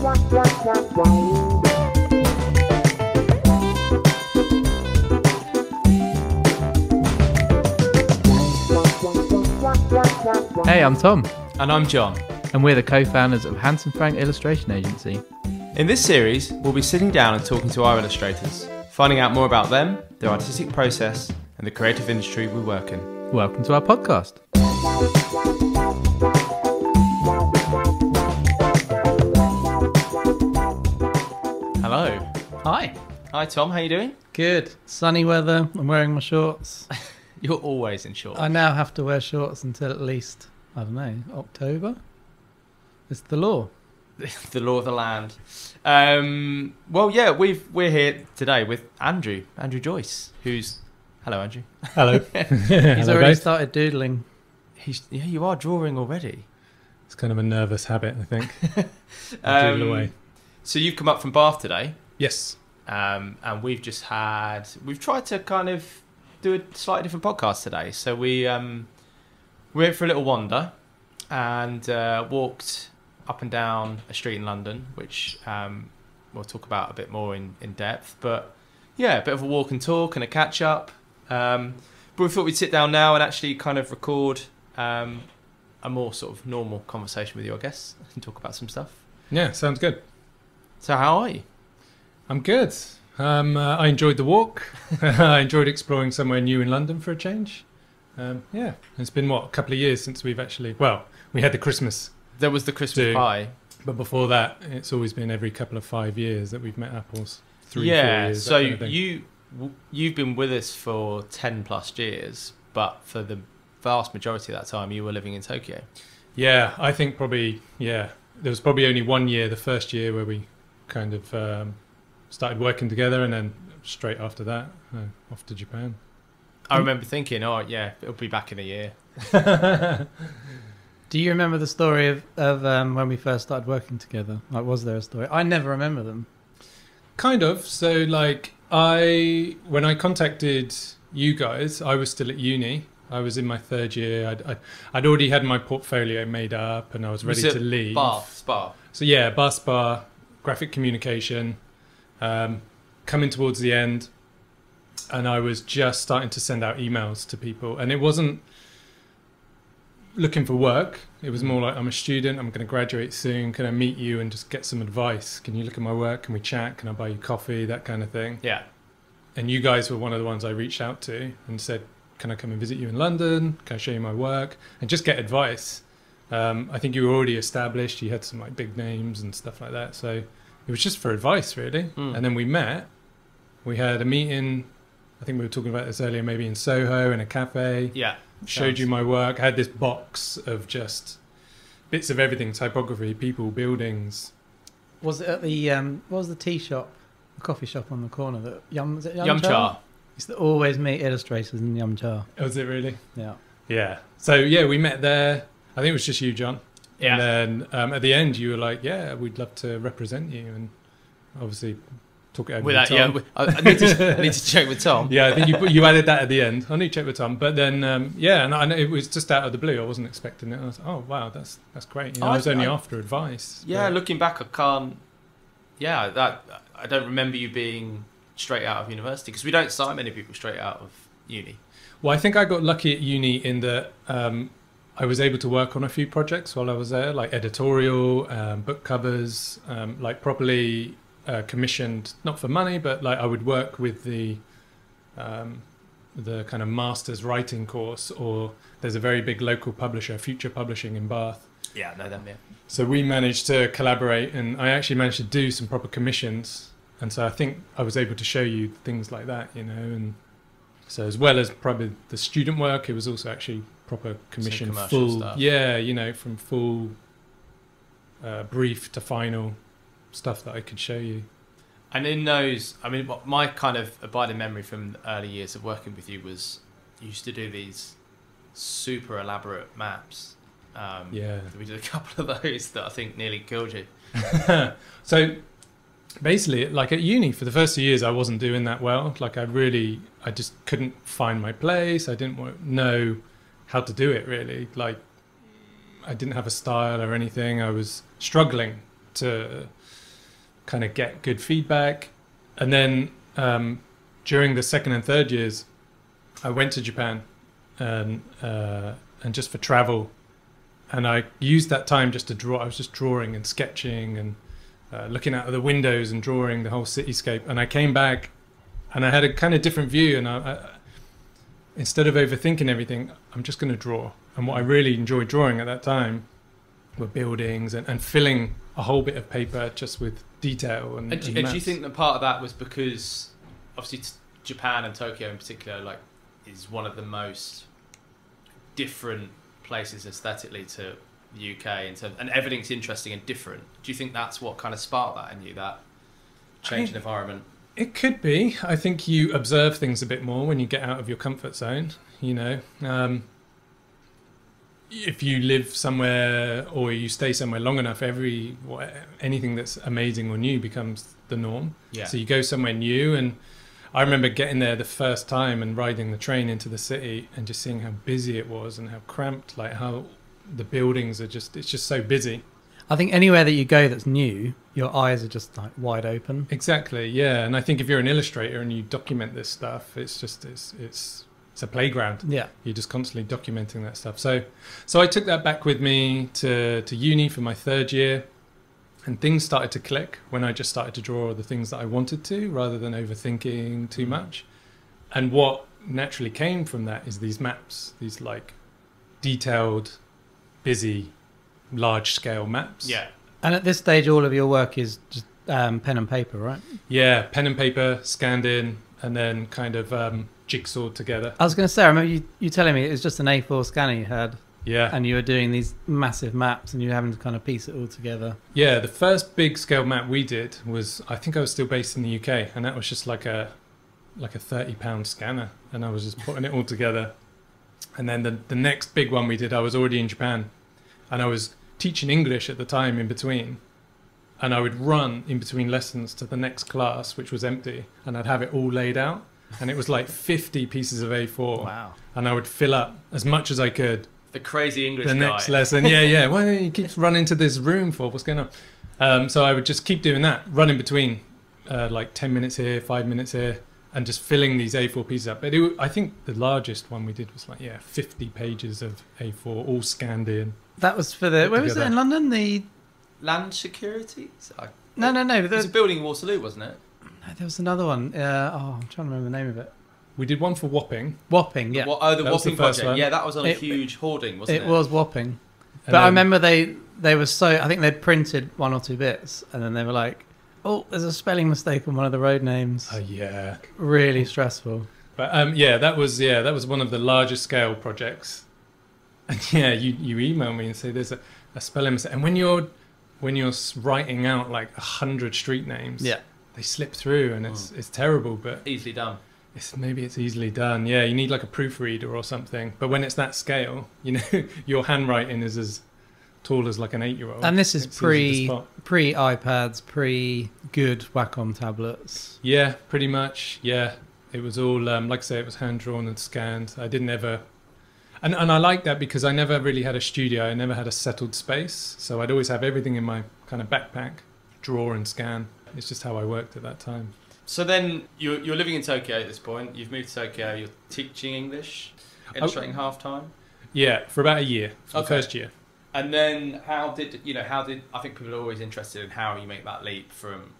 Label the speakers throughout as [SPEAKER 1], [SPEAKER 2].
[SPEAKER 1] Hey, I'm Tom.
[SPEAKER 2] And I'm John.
[SPEAKER 1] And we're the co-founders of Handsome Frank Illustration Agency.
[SPEAKER 2] In this series, we'll be sitting down and talking to our illustrators, finding out more about them, their artistic process, and the creative industry we work in.
[SPEAKER 1] Welcome to our podcast.
[SPEAKER 2] Hello.
[SPEAKER 1] Hi.
[SPEAKER 2] Hi, Tom. How you doing?
[SPEAKER 1] Good. Sunny weather. I'm wearing my shorts.
[SPEAKER 2] You're always in shorts.
[SPEAKER 1] I now have to wear shorts until at least, I don't know, October? It's the law.
[SPEAKER 2] The law of the land. Well, yeah, we're here today with Andrew Joyce, who's... Hello, Andrew.
[SPEAKER 3] Hello.
[SPEAKER 1] He's already started doodling.
[SPEAKER 2] Yeah, you are drawing already.
[SPEAKER 3] It's kind of a nervous habit, I think. Doodle away.
[SPEAKER 2] So you've come up from Bath today.
[SPEAKER 3] Yes.
[SPEAKER 2] And we've tried to kind of do a slightly different podcast today. So we went for a little wander and walked up and down a street in London, which we'll talk about a bit more in depth. But yeah, a bit of a walk and talk and a catch up. But we thought we'd sit down now and actually kind of record a more sort of normal conversation with you, I guess, and talk about some stuff.
[SPEAKER 3] Yeah, sounds good.
[SPEAKER 2] So how are you?
[SPEAKER 3] I'm good. I enjoyed the walk. I enjoyed exploring somewhere new in London for a change. Yeah, it's been, a couple of years since we've actually... Well, we had the Christmas.
[SPEAKER 2] There was the Christmas pie.
[SPEAKER 3] But before that, it's always been every couple of 5 years that we've met up, or 3-4
[SPEAKER 2] years.
[SPEAKER 3] Yeah,
[SPEAKER 2] so kind of you've been with us for 10 plus years, but for the vast majority of that time, you were living in Tokyo.
[SPEAKER 3] Yeah, I think probably, there was probably only 1 year, the first year, where we kind of started working together, and then straight after that, off to Japan.
[SPEAKER 2] I remember thinking, oh yeah, it'll be back in a year.
[SPEAKER 1] Do you remember the story of when we first started working together? Like, was there a story? I never remember them.
[SPEAKER 3] Kind of. So, like, when I contacted you guys, I was still at uni. I was in my third year. I'd already had my portfolio made up, and I was ready to leave.
[SPEAKER 2] Spa.
[SPEAKER 3] So yeah, Bath Spa, graphic communication, coming towards the end, and I was just starting to send out emails to people, and it wasn't looking for work. It was more like, I'm a student, I'm going to graduate soon, can I meet you and just get some advice? Can you look at my work? Can we chat? Can I buy you coffee? That kind of thing.
[SPEAKER 2] Yeah.
[SPEAKER 3] And you guys were one of the ones I reached out to and said, can I come and visit you in London? Can I show you my work? And just get advice. I think you were already established. You had some like big names and stuff like that. So it was just for advice, really. And then we met. We had a meeting. I think we were talking about this earlier, maybe in Soho in a cafe.
[SPEAKER 2] Yeah.
[SPEAKER 3] Showed you my work. I had this box of just bits of everything: typography, people, buildings.
[SPEAKER 1] Was it at the what was the tea shop, the coffee shop on the corner? That was it
[SPEAKER 2] Yum Cha?
[SPEAKER 1] Used to always meet illustrators in Yum Cha.
[SPEAKER 3] Was it really?
[SPEAKER 1] Yeah.
[SPEAKER 3] Yeah. So yeah, we met there. I think it was just you, John.
[SPEAKER 2] Yeah.
[SPEAKER 3] And then at the end, you were like, "Yeah, we'd love to represent you," and obviously talk it over with Tom.
[SPEAKER 2] Yeah, I need to check with Tom.
[SPEAKER 3] Yeah, I think you added that at the end. I need to check with Tom. But then, and it was just out of the blue. I wasn't expecting it. I was like, oh, wow, that's great. I was only after advice.
[SPEAKER 2] Yeah,
[SPEAKER 3] but
[SPEAKER 2] looking back, I can't... Yeah, I don't remember you being straight out of university, because we don't sign many people straight out of uni.
[SPEAKER 3] Well, I think I got lucky at uni in that I was able to work on a few projects while I was there, like editorial, book covers, like properly... commissioned, not for money, but like I would work with the kind of master's writing course, or there's a very big local publisher, Future Publishing in Bath.
[SPEAKER 2] Yeah, know them, yeah.
[SPEAKER 3] So we managed to collaborate, and I actually managed to do some proper commissions, and so I think I was able to show you things like that, and so as well as probably the student work, it was also actually proper commission, full stuff. Yeah, from full brief to final stuff that I could show you.
[SPEAKER 2] And in those, I mean, my kind of abiding memory from the early years of working with you was you used to do these super elaborate maps. We did a couple of those that I think nearly killed you.
[SPEAKER 3] So basically, like at uni, for the first 2 years, I wasn't doing that well. Like I just couldn't find my place. I didn't know how to do it really. Like I didn't have a style or anything. I was struggling to kind of get good feedback. And then during the second and third years, I went to Japan and just for travel. And I used that time just to draw. I was just drawing and sketching and looking out of the windows and drawing the whole cityscape. And I came back and I had a kind of different view. And I instead of overthinking everything, I'm just going to draw. And what I really enjoyed drawing at that time were buildings and filling a whole bit of paper just with detail and
[SPEAKER 2] do you think that part of that was because obviously Japan and Tokyo in particular like is one of the most different places aesthetically to the UK in terms, and everything's interesting and different. Do you think that's what kind of sparked that in you, that change in environment?
[SPEAKER 3] It could be. I think you observe things a bit more when you get out of your comfort zone, you know. If you live somewhere or you stay somewhere long enough, anything that's amazing or new becomes the norm.
[SPEAKER 2] Yeah.
[SPEAKER 3] So you go somewhere new, and I remember getting there the first time and riding the train into the city and just seeing how busy it was and how cramped, like how the buildings are just, it's just so busy.
[SPEAKER 1] I think anywhere that you go that's new, your eyes are just like wide open.
[SPEAKER 3] Exactly, yeah. And I think if you're an illustrator and you document this stuff, it's a playground.
[SPEAKER 1] Yeah.
[SPEAKER 3] You're just constantly documenting that stuff. So I took that back with me to uni for my third year, and things started to click when I just started to draw the things that I wanted to rather than overthinking too much. And what naturally came from that is these maps, these like detailed, busy, large scale maps.
[SPEAKER 2] Yeah.
[SPEAKER 1] And at this stage, all of your work is just pen and paper, right?
[SPEAKER 3] Yeah, pen and paper, scanned in, and then kind of jigsawed together.
[SPEAKER 1] I was going to say, I remember you telling me it was just an A4 scanner you had.
[SPEAKER 3] Yeah.
[SPEAKER 1] And you were doing these massive maps and you were having to kind of piece it all together.
[SPEAKER 3] Yeah, the first big scale map we did was, I think I was still based in the UK, and that was just like a £30 scanner, and I was just putting it all together. And then the next big one we did, I was already in Japan, and I was teaching English at the time in between, and I would run in between lessons to the next class, which was empty, and I'd have it all laid out, and it was like 50 pieces of A4.
[SPEAKER 1] Wow.
[SPEAKER 3] And I would fill up as much as I could.
[SPEAKER 2] The crazy English
[SPEAKER 3] the
[SPEAKER 2] guy.
[SPEAKER 3] next lesson. Yeah. Why do you keep running to this room for? What's going on? So I would just keep doing that, run in between, like 10 minutes here, 5 minutes here, and just filling these A4 pieces up. But I think the largest one we did was like, 50 pages of A4, all scanned in.
[SPEAKER 1] That was for the, where was it in London? The
[SPEAKER 2] Land Security?
[SPEAKER 1] No.
[SPEAKER 2] It was a building in Waterloo, wasn't it?
[SPEAKER 1] No, there was another one. I'm trying to remember the name of it.
[SPEAKER 3] We did one for Wapping.
[SPEAKER 1] Wapping, yeah.
[SPEAKER 2] The
[SPEAKER 3] That was the
[SPEAKER 2] Wapping
[SPEAKER 3] first
[SPEAKER 2] project.
[SPEAKER 3] one.
[SPEAKER 2] Yeah, that was on a huge hoarding, wasn't it?
[SPEAKER 1] It was Wapping. But
[SPEAKER 3] And
[SPEAKER 1] I
[SPEAKER 3] then-
[SPEAKER 1] remember they were so, I think they'd printed one or two bits and then they were like, oh, there's a spelling mistake on one of the road names.
[SPEAKER 3] Yeah.
[SPEAKER 1] Really stressful.
[SPEAKER 3] But that was one of the largest scale projects. And you email me and say there's a spelling mistake. And when you're writing out like 100 street names, they slip through, and it's terrible. But
[SPEAKER 2] Easily done.
[SPEAKER 3] maybe it's easily done. Yeah, you need like a proofreader or something. But when it's that scale, your handwriting is as tall as like an 8-year-old.
[SPEAKER 1] And this is
[SPEAKER 3] It's easy to spot.
[SPEAKER 1] pre iPads, pre good Wacom tablets.
[SPEAKER 3] Yeah, pretty much. Yeah, it was all like I say, it was hand drawn and scanned. I didn't ever, and I like that because I never really had a studio. I never had a settled space, so I'd always have everything in my kind of backpack, draw and scan. It's just how I worked at that time.
[SPEAKER 2] So then you're living in Tokyo at this point. You've moved to Tokyo. You're teaching English, illustrating half time.
[SPEAKER 3] Yeah, for about a year, for the first year.
[SPEAKER 2] And then how did I think people are always interested in how you make that leap from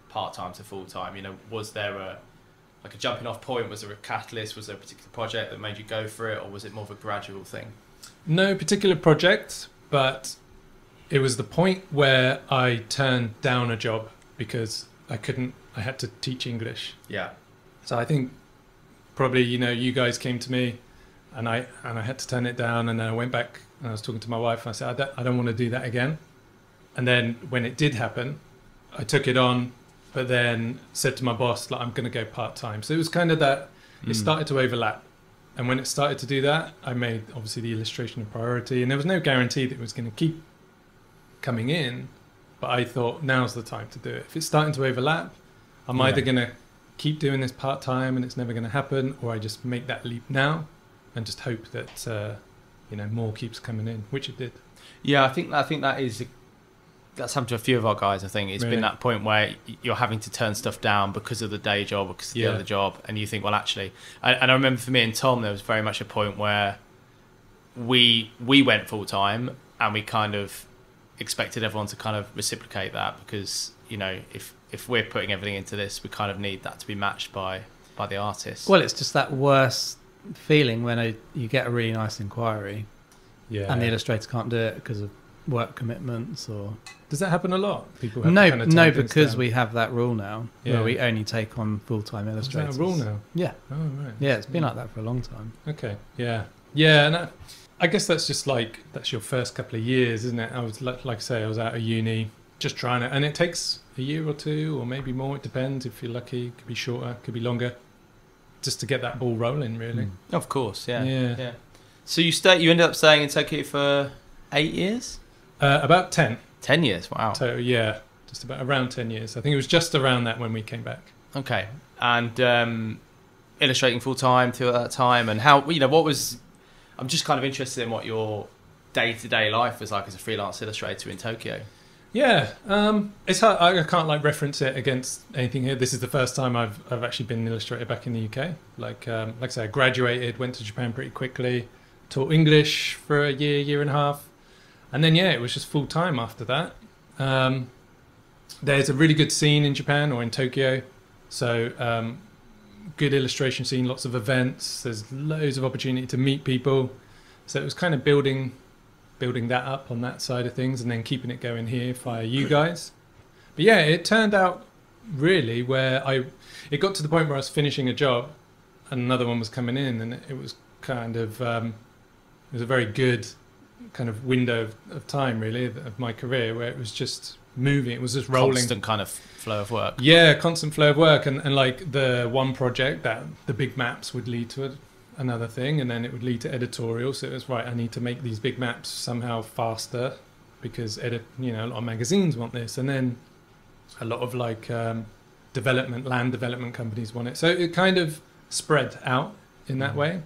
[SPEAKER 2] part time to full time. Was there a jumping off point? Was there a catalyst? Was there a particular project that made you go for it, or was it more of a gradual thing?
[SPEAKER 3] No particular project, but it was the point where I turned down a job because I had to teach English.
[SPEAKER 2] Yeah.
[SPEAKER 3] So I think probably, you guys came to me and I had to turn it down, and then I went back and I was talking to my wife and I said, I don't want to do that again. And then when it did happen, I took it on, but then said to my boss, like, I'm going to go part-time. So it was kind of that, it started to overlap. And when it started to do that, I made obviously the illustration a priority, and there was no guarantee that it was going to keep coming in, but I thought now's the time to do it. If it's starting to overlap, I'm either going to keep doing this part-time and it's never going to happen, or I just make that leap now and just hope that more keeps coming in, which it did.
[SPEAKER 2] Yeah, I think that is that's happened to a few of our guys. I think it's
[SPEAKER 3] Really?
[SPEAKER 2] been that point where you're having to turn stuff down because of the day job, because of the other job, and you think, well, actually, and I remember for me and Tom, there was very much a point where we went full time, and we kind of expected everyone to kind of reciprocate that, because if we're putting everything into this, we kind of need that to be matched by the artist.
[SPEAKER 1] Well, it's just that worst feeling when you get a really nice inquiry, and the illustrator can't do it because of work commitments. Or
[SPEAKER 3] does that happen a lot? People have to kind of
[SPEAKER 1] no,
[SPEAKER 3] turn things
[SPEAKER 1] because
[SPEAKER 3] down?
[SPEAKER 1] we have that rule now where we only take on full-time
[SPEAKER 3] Is
[SPEAKER 1] illustrators.
[SPEAKER 3] that a rule now?
[SPEAKER 1] Yeah.
[SPEAKER 3] Oh, right.
[SPEAKER 1] Yeah, it's been like that for a long time.
[SPEAKER 3] Okay. Yeah. And I guess that's just that's your first couple of years, isn't it? I was like I say, I was out of uni, just trying it, and it takes a year or two, or maybe more. It depends if you're lucky. It could be shorter, could be longer, just to get that ball rolling, really.
[SPEAKER 2] Of course, yeah.
[SPEAKER 3] Yeah.
[SPEAKER 2] So you ended up staying in Tokyo for 8 years?
[SPEAKER 3] About 10.
[SPEAKER 2] 10 years, wow.
[SPEAKER 3] So yeah, just about around 10 years. I think it was just around that when we came back.
[SPEAKER 2] Okay. And illustrating full time till that time, and how, what was, I'm just kind of interested in what your day-to-day life was like as a freelance illustrator in Tokyo.
[SPEAKER 3] Yeah, it's hard. I can't reference it against anything here. This is the first time I've actually been an illustrator back in the UK. Like I say, I graduated, went to Japan pretty quickly, taught English for a year and a half, and then it was just full time after that. There's a really good scene in Japan, or in Tokyo, so good illustration scene, lots of events. There's loads of opportunity to meet people, so it was kind of building that up on that side of things, and then keeping it going here via you guys. But yeah, it turned out really where it got to the point where I was finishing a job and another one was coming in, and it was kind of it was a very good kind of window of time really of my career, where it was just moving, it was just rolling,
[SPEAKER 2] Constant kind of flow of work.
[SPEAKER 3] Yeah, constant flow of work, and like the one project that the big maps would lead to another thing, and then it would lead to editorial. So it was I need to make these big maps somehow faster, because a lot of magazines want this, and then a lot of land development companies want it. So it kind of spread out in that way.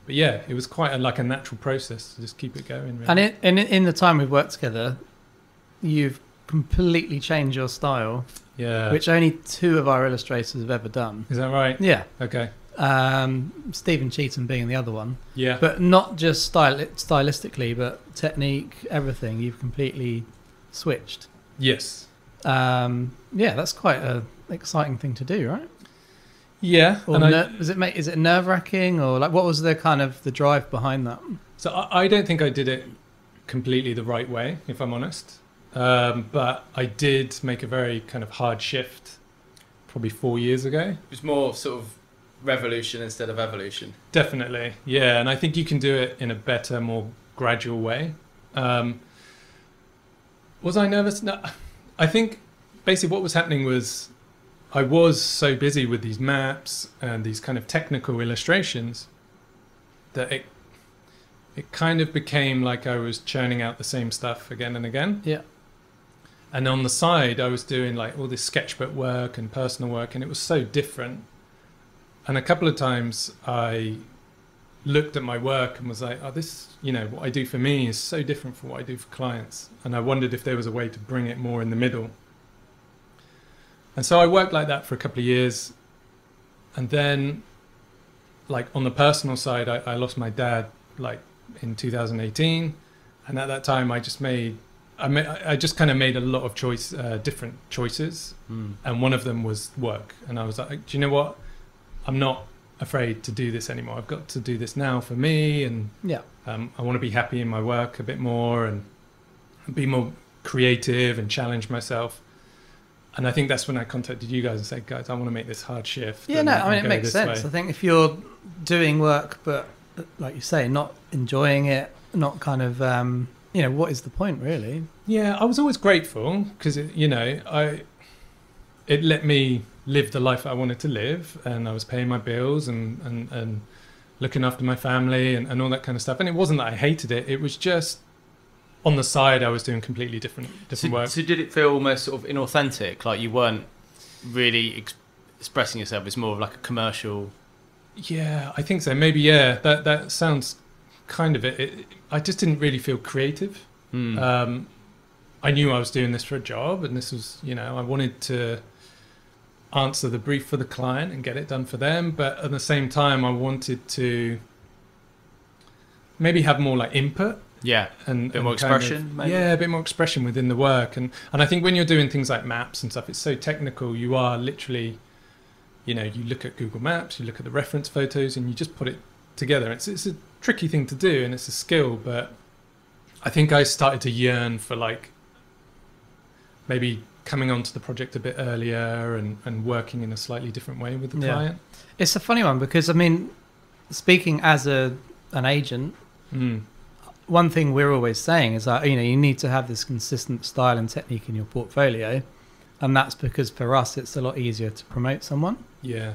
[SPEAKER 3] But yeah, it was quite a natural process to just keep it going, really.
[SPEAKER 1] And in the time we've worked together, you've completely changed your style, which only 2 of our illustrators have ever done.
[SPEAKER 3] Is that right?
[SPEAKER 1] Yeah.
[SPEAKER 3] Okay.
[SPEAKER 1] Stephen Cheetham being the other one.
[SPEAKER 3] Yeah.
[SPEAKER 1] But not just stylistically, but technique, everything. You've completely switched.
[SPEAKER 3] Yes.
[SPEAKER 1] That's quite an exciting thing to do, right?
[SPEAKER 3] Yeah.
[SPEAKER 1] Or is it nerve-wracking, or what was the kind of the drive behind that?
[SPEAKER 3] So I don't think I did it completely the right way, if I'm honest. But I did make a very kind of hard shift probably 4 years ago.
[SPEAKER 2] It was more sort of revolution instead of evolution.
[SPEAKER 3] Definitely, yeah. And I think you can do it in a better, more gradual way. Was I nervous? No. I think basically what was happening was I was so busy with these maps and these kind of technical illustrations that it kind of became like I was churning out the same stuff again and again.
[SPEAKER 1] Yeah.
[SPEAKER 3] And on the side, I was doing all this sketchbook work and personal work, and it was so different. And a couple of times I looked at my work and was like, oh, this, what I do for me is so different from what I do for clients. And I wondered if there was a way to bring it more in the middle. And so I worked like that for a couple of years. And then, on the personal side, I lost my dad, in 2018. And at that time, I just kind of made a lot of different choices. And one of them was work. And I was like, do you know what? I'm not afraid to do this anymore. I've got to do this now for me, and I want to be happy in my work a bit more and be more creative and challenge myself. And I think that's when I contacted you guys and said, guys, I want to make this hard shift.
[SPEAKER 1] Yeah, it makes sense. I think if you're doing work, but like you say, not enjoying it, not kind of, what is the point really?
[SPEAKER 3] Yeah, I was always grateful because, it let me live the life I wanted to live, and I was paying my bills and looking after my family and all that kind of stuff. And it wasn't that I hated it. It was just on the side I was doing completely different work.
[SPEAKER 2] So did it feel almost sort of inauthentic? Like you weren't really expressing yourself? It's more of like a commercial...
[SPEAKER 3] Yeah, I think so. Maybe, yeah. That sounds kind of it. I just didn't really feel creative. I knew I was doing this for a job, and this was, I wanted to answer the brief for the client and get it done for them. But at the same time, I wanted to maybe have more like input.
[SPEAKER 2] Yeah,
[SPEAKER 3] and
[SPEAKER 2] a bit more expression, maybe?
[SPEAKER 3] Yeah, a bit more expression within the work. And I think when you're doing things like maps and stuff, it's so technical. You are literally, you look at Google Maps, you look at the reference photos, and you just put it together. It's a tricky thing to do, and it's a skill, but I think I started to yearn for like maybe coming onto the project a bit earlier and working in a slightly different way with the client.
[SPEAKER 1] It's a funny one because, I mean, speaking as an agent, one thing we're always saying is that, you need to have this consistent style and technique in your portfolio. And that's because for us, it's a lot easier to promote someone.
[SPEAKER 3] Yeah.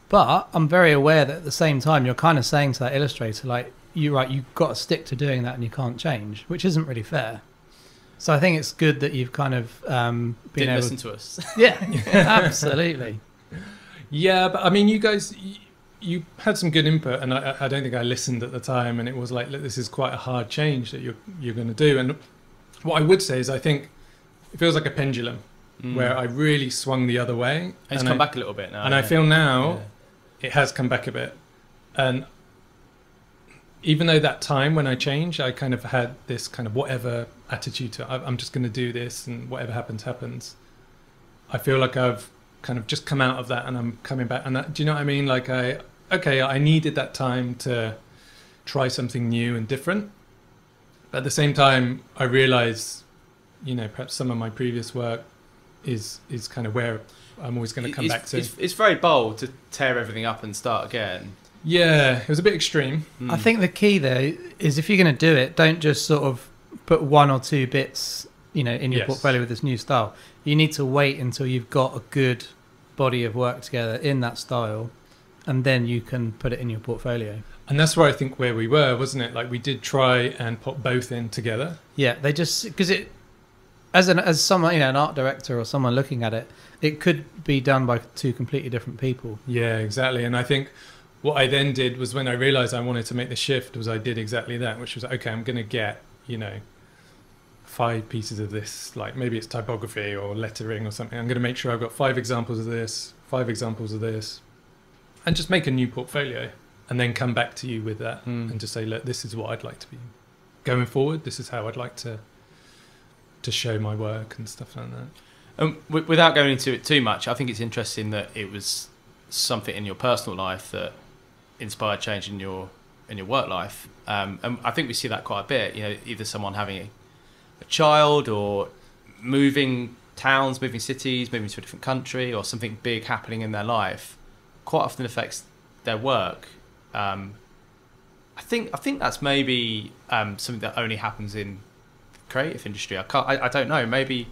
[SPEAKER 1] But I'm very aware that at the same time, you're kind of saying to that illustrator, like, you've got to stick to doing that and you can't change, which isn't really fair. So I think it's good that you've kind of been
[SPEAKER 2] Didn't
[SPEAKER 1] able
[SPEAKER 2] listen to us.
[SPEAKER 1] Yeah, absolutely.
[SPEAKER 3] Yeah, but I mean, you guys, you had some good input, and I don't think I listened at the time, and it was like, look, this is quite a hard change that you're going to do. And what I would say is I think it feels like a pendulum where I really swung the other way.
[SPEAKER 2] It's come back a little bit now.
[SPEAKER 3] And I feel now it has come back a bit. And even though that time when I changed, I kind of had this kind of whatever attitude to it. I'm just going to do this, and whatever happens, happens. I feel like I've kind of just come out of that, and I'm coming back. And that, do you know what I mean? Like I needed that time to try something new and different. But at the same time, I realize, perhaps some of my previous work is kind of where I'm always going to come back to.
[SPEAKER 2] It's very bold to tear everything up and start again.
[SPEAKER 3] Yeah, it was a bit extreme.
[SPEAKER 1] I think the key there is, if you're going to do it, don't just sort of put one or two bits, in your portfolio with this new style. You need to wait until you've got a good body of work together in that style, and then you can put it in your portfolio.
[SPEAKER 3] And that's where I think where we were, wasn't it? Like, we did try and put both in together.
[SPEAKER 1] Yeah, they just, because it, as someone, an art director or someone looking at it, it could be done by two completely different people.
[SPEAKER 3] Yeah, exactly. And I think what I then did was, when I realized I wanted to make the shift, was I did exactly that, which was, okay, I'm going to get, 5 pieces of this, like maybe it's typography or lettering or something. I'm going to make sure I've got 5 examples of this, 5 examples of this, and just make a new portfolio, and then come back to you with that and just say, look, this is what I'd like to be going forward. This is how I'd like to show my work and stuff like that.
[SPEAKER 2] Without going into it too much, I think it's interesting that it was something in your personal life that inspired change in your work life. And I think we see that quite a bit. Either someone having a child, or moving towns, moving cities, moving to a different country, or something big happening in their life, quite often affects their work. I think that's maybe something that only happens in the creative industry. I don't know, maybe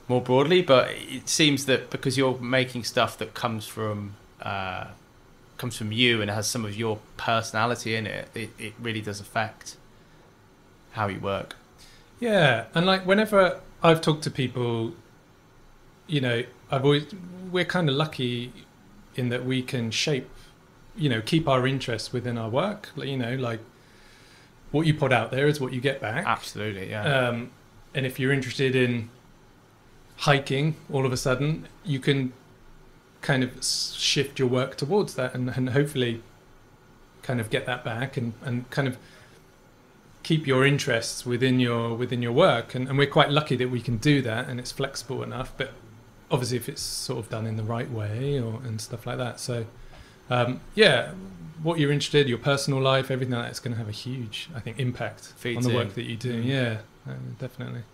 [SPEAKER 2] more broadly, but it seems that because you're making stuff that comes from you and has some of your personality in it, it really does affect how you work.
[SPEAKER 3] Yeah, and like whenever I've talked to people, we're kind of lucky in that we can shape, keep our interests within our work. Like what you put out there is what you get back.
[SPEAKER 2] Absolutely, yeah.
[SPEAKER 3] And if you're interested in hiking, all of a sudden you can kind of shift your work towards that, and hopefully kind of get that back and kind of keep your interests within your work, and we're quite lucky that we can do that, and it's flexible enough. But obviously, if it's sort of done in the right way and stuff like that. So what you're interested in, your personal life, everything like that's going to have a huge, I think, impact on the work that you do. Yeah, definitely.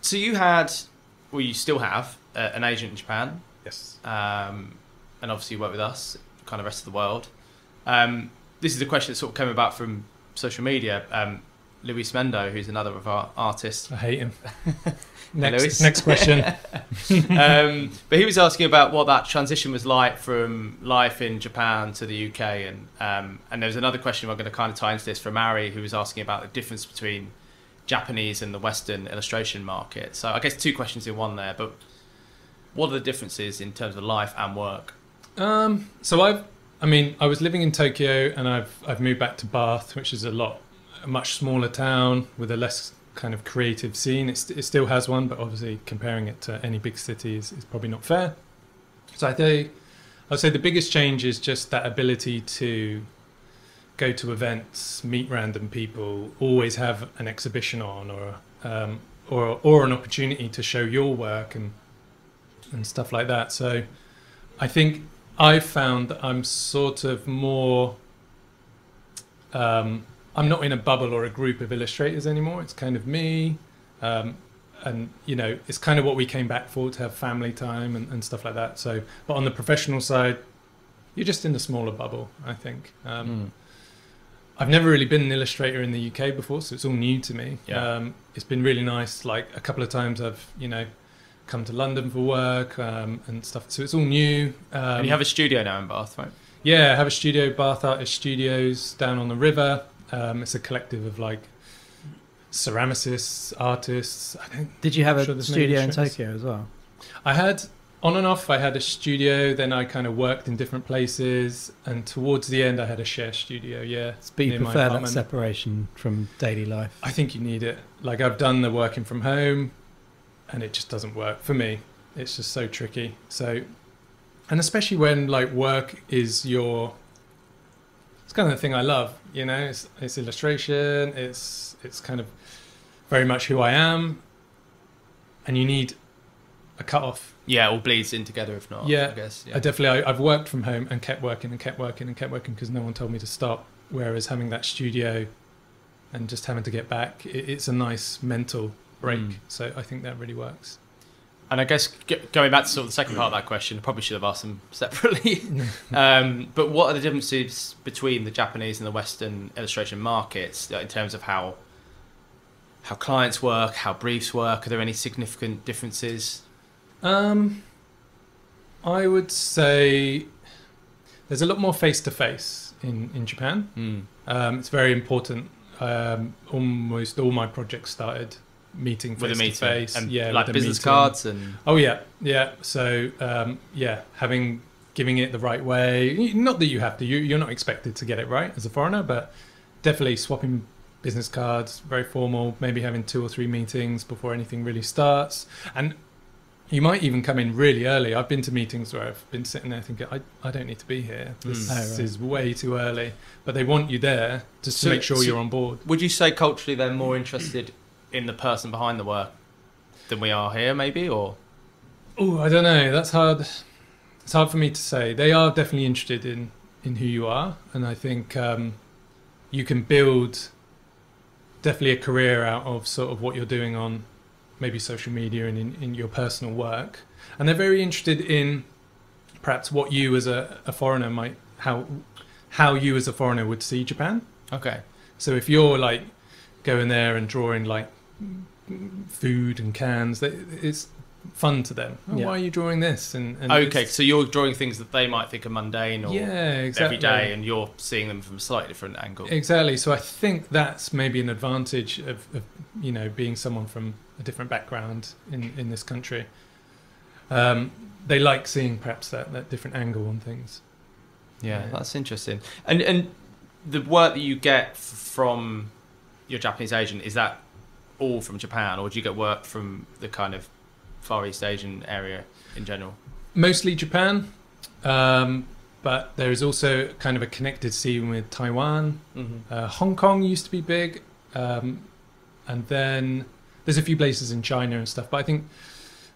[SPEAKER 2] So you still have an agent in Japan.
[SPEAKER 3] Yes.
[SPEAKER 2] And obviously you work with us, kind of rest of the world. This is a question that sort of came about from social media. Luis Mendo, who's another of our artists.
[SPEAKER 3] I hate him.
[SPEAKER 2] Next
[SPEAKER 3] question.
[SPEAKER 2] But he was asking about what that transition was like from life in Japan to the UK. And there was another question we're going to kind of tie into this from Ari, who was asking about the difference between Japanese and the Western illustration market. So I guess 2 questions in one there, but what are the differences in terms of life and work?
[SPEAKER 3] So I was living in Tokyo, and I've moved back to Bath, which is a much smaller town with a less kind of creative scene. It still has one, but obviously comparing it to any big city is probably not fair. So I'd say the biggest change is just that ability to go to events, meet random people, always have an exhibition on, or an opportunity to show your work and stuff like that. So I think I've found that I'm sort of more, I'm not in a bubble or a group of illustrators anymore. It's kind of me. And, you know, it's kind of what we came back for, to have family time and stuff like that. So, but on the professional side, you're just in a smaller bubble, I think. I've never really been an illustrator in the UK before, so it's all new to me.
[SPEAKER 2] Yeah.
[SPEAKER 3] It's been really nice. Like a couple of times I've, you know, come to London for work and stuff. So it's all new.
[SPEAKER 2] And you have a studio now in Bath, right?
[SPEAKER 3] Yeah, I have a studio, Bath Artist Studios, down on the river. It's a collective of like ceramicists, artists.
[SPEAKER 1] Did you have a studio in Tokyo as well?
[SPEAKER 3] I had, on and off, I had a studio, then I kind of worked in different places, and towards the end I had a share studio, yeah.
[SPEAKER 1] But you prefer that separation from daily life?
[SPEAKER 3] I think you need it. Like, I've done the working from home, and it just doesn't work for me. It's just so tricky. So, and especially when like work is it's kind of the thing I love, you know, it's illustration, it's kind of very much who I am, and you need a cut off.
[SPEAKER 2] Yeah, it all bleeds in together if not.
[SPEAKER 3] Yeah,
[SPEAKER 2] I guess. Yeah.
[SPEAKER 3] I've worked from home and kept working and kept working and kept working because no one told me to stop. Whereas having that studio and just having to get back, it's a nice mental break. So I think that really works.
[SPEAKER 2] And I guess going back to sort of the second part of that question, I probably should have asked them separately. But what are the differences between the Japanese and the Western illustration markets in terms of how clients work, how briefs work? Are there any significant differences?
[SPEAKER 3] I would say there's a lot more face-to-face in Japan. It's very important. Almost all my projects started meeting face-to-face.
[SPEAKER 2] And
[SPEAKER 3] yeah,
[SPEAKER 2] like business cards and...
[SPEAKER 3] Oh, yeah. So, giving it the right way. Not that you have to. You're not expected to get it right as a foreigner, but definitely swapping business cards, very formal, maybe having 2 or 3 meetings before anything really starts. And you might even come in really early. I've been to meetings where I've been sitting there thinking, I don't need to be here. This is way too early. But they want you there just to make sure you're on board.
[SPEAKER 2] Would you say culturally they're more interested in the person behind the work than we are here, maybe? Or
[SPEAKER 3] I don't know. That's hard. It's hard for me to say. They are definitely interested in who you are. And I think you can build definitely a career out of sort of what you're doing on maybe social media and in your personal work. And they're very interested in perhaps what you as a foreigner might, how you as a foreigner would see Japan.
[SPEAKER 2] Okay.
[SPEAKER 3] So if you're like going there and drawing like food and cans, it's fun to them. Why are you drawing this? And
[SPEAKER 2] okay, so you're drawing things that they might think are mundane or
[SPEAKER 3] exactly.
[SPEAKER 2] every day, and you're seeing them from a slightly different angle.
[SPEAKER 3] Exactly. So I think that's maybe an advantage of you know, being someone from a different background in this country. They like seeing perhaps that different angle on things.
[SPEAKER 2] Yeah, that's interesting. And the work that you get from your Japanese agent, is that all from Japan, or do you get work from the kind of Far East Asian area in general? Mostly
[SPEAKER 3] Japan, but there is also kind of a connected scene with Taiwan. Hong Kong used to be big, and then there's a few places in China and stuff, but I think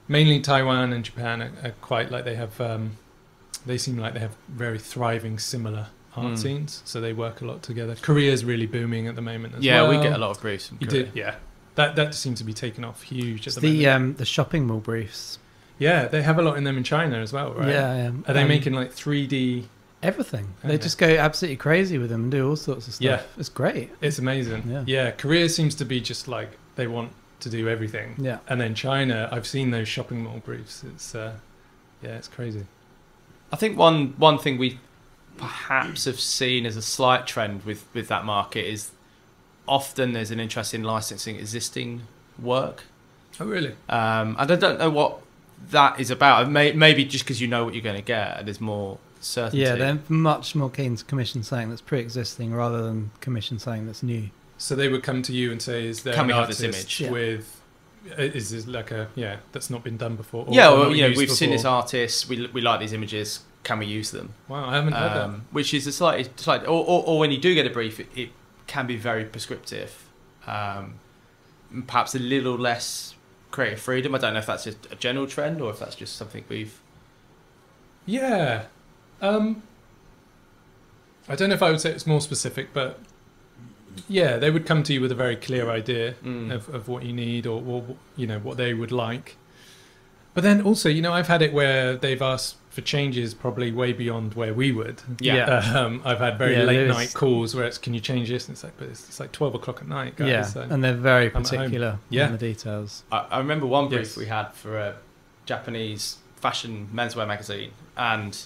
[SPEAKER 3] mainly Taiwan and Japan are quite like they seem like they have very thriving similar art scenes, so they work a lot together. Korea's really booming at the moment as well.
[SPEAKER 2] Yeah, we get a lot of briefs from Korea.
[SPEAKER 3] That seems to be taking off huge at the
[SPEAKER 1] moment. The shopping mall briefs.
[SPEAKER 3] Yeah, they have a lot in them in China as well, right?
[SPEAKER 1] Yeah.
[SPEAKER 3] Are they making like 3D...
[SPEAKER 1] Everything. They just go absolutely crazy with them and do all sorts of stuff.
[SPEAKER 3] Yeah.
[SPEAKER 1] It's great.
[SPEAKER 3] It's amazing. Yeah, Korea seems to be just like, they want to do everything.
[SPEAKER 1] Yeah.
[SPEAKER 3] And then China, I've seen those shopping mall briefs. It's it's crazy.
[SPEAKER 2] I think one thing we perhaps have seen as a slight trend with that market is often there's an interest in licensing existing work.
[SPEAKER 3] Oh, really?
[SPEAKER 2] And I don't know what that is about. Maybe just because you know what you're going to get and there's more certainty.
[SPEAKER 1] Yeah, they're much more keen to commission something that's pre-existing rather than commission something that's new.
[SPEAKER 3] So they would come to you and say, "Is there
[SPEAKER 2] Can
[SPEAKER 3] an
[SPEAKER 2] we have this
[SPEAKER 3] artist
[SPEAKER 2] image?"
[SPEAKER 3] with? Is this like a that's not been done before? Or
[SPEAKER 2] Yeah,
[SPEAKER 3] not
[SPEAKER 2] well,
[SPEAKER 3] used
[SPEAKER 2] we've seen
[SPEAKER 3] before?
[SPEAKER 2] this artist. We like these images. Can we use them?
[SPEAKER 3] Wow, I haven't heard that.
[SPEAKER 2] Which is a slightly or when you do get a brief, it can be very prescriptive. Perhaps a little less creative freedom. I don't know if that's just a general trend or if that's just something we've.
[SPEAKER 3] Yeah, I don't know if I would say it's more specific, but yeah, they would come to you with a very clear idea of what you need or what they would like. But then also, I've had it where they've asked for changes probably way beyond where we would.
[SPEAKER 2] Yeah.
[SPEAKER 3] I've had very late night calls where it's, can you change this? And it's like 12 o'clock at night, guys.
[SPEAKER 1] Yeah,
[SPEAKER 3] So
[SPEAKER 1] and they're very particular in the details.
[SPEAKER 2] I remember one brief we had for a Japanese fashion menswear magazine, and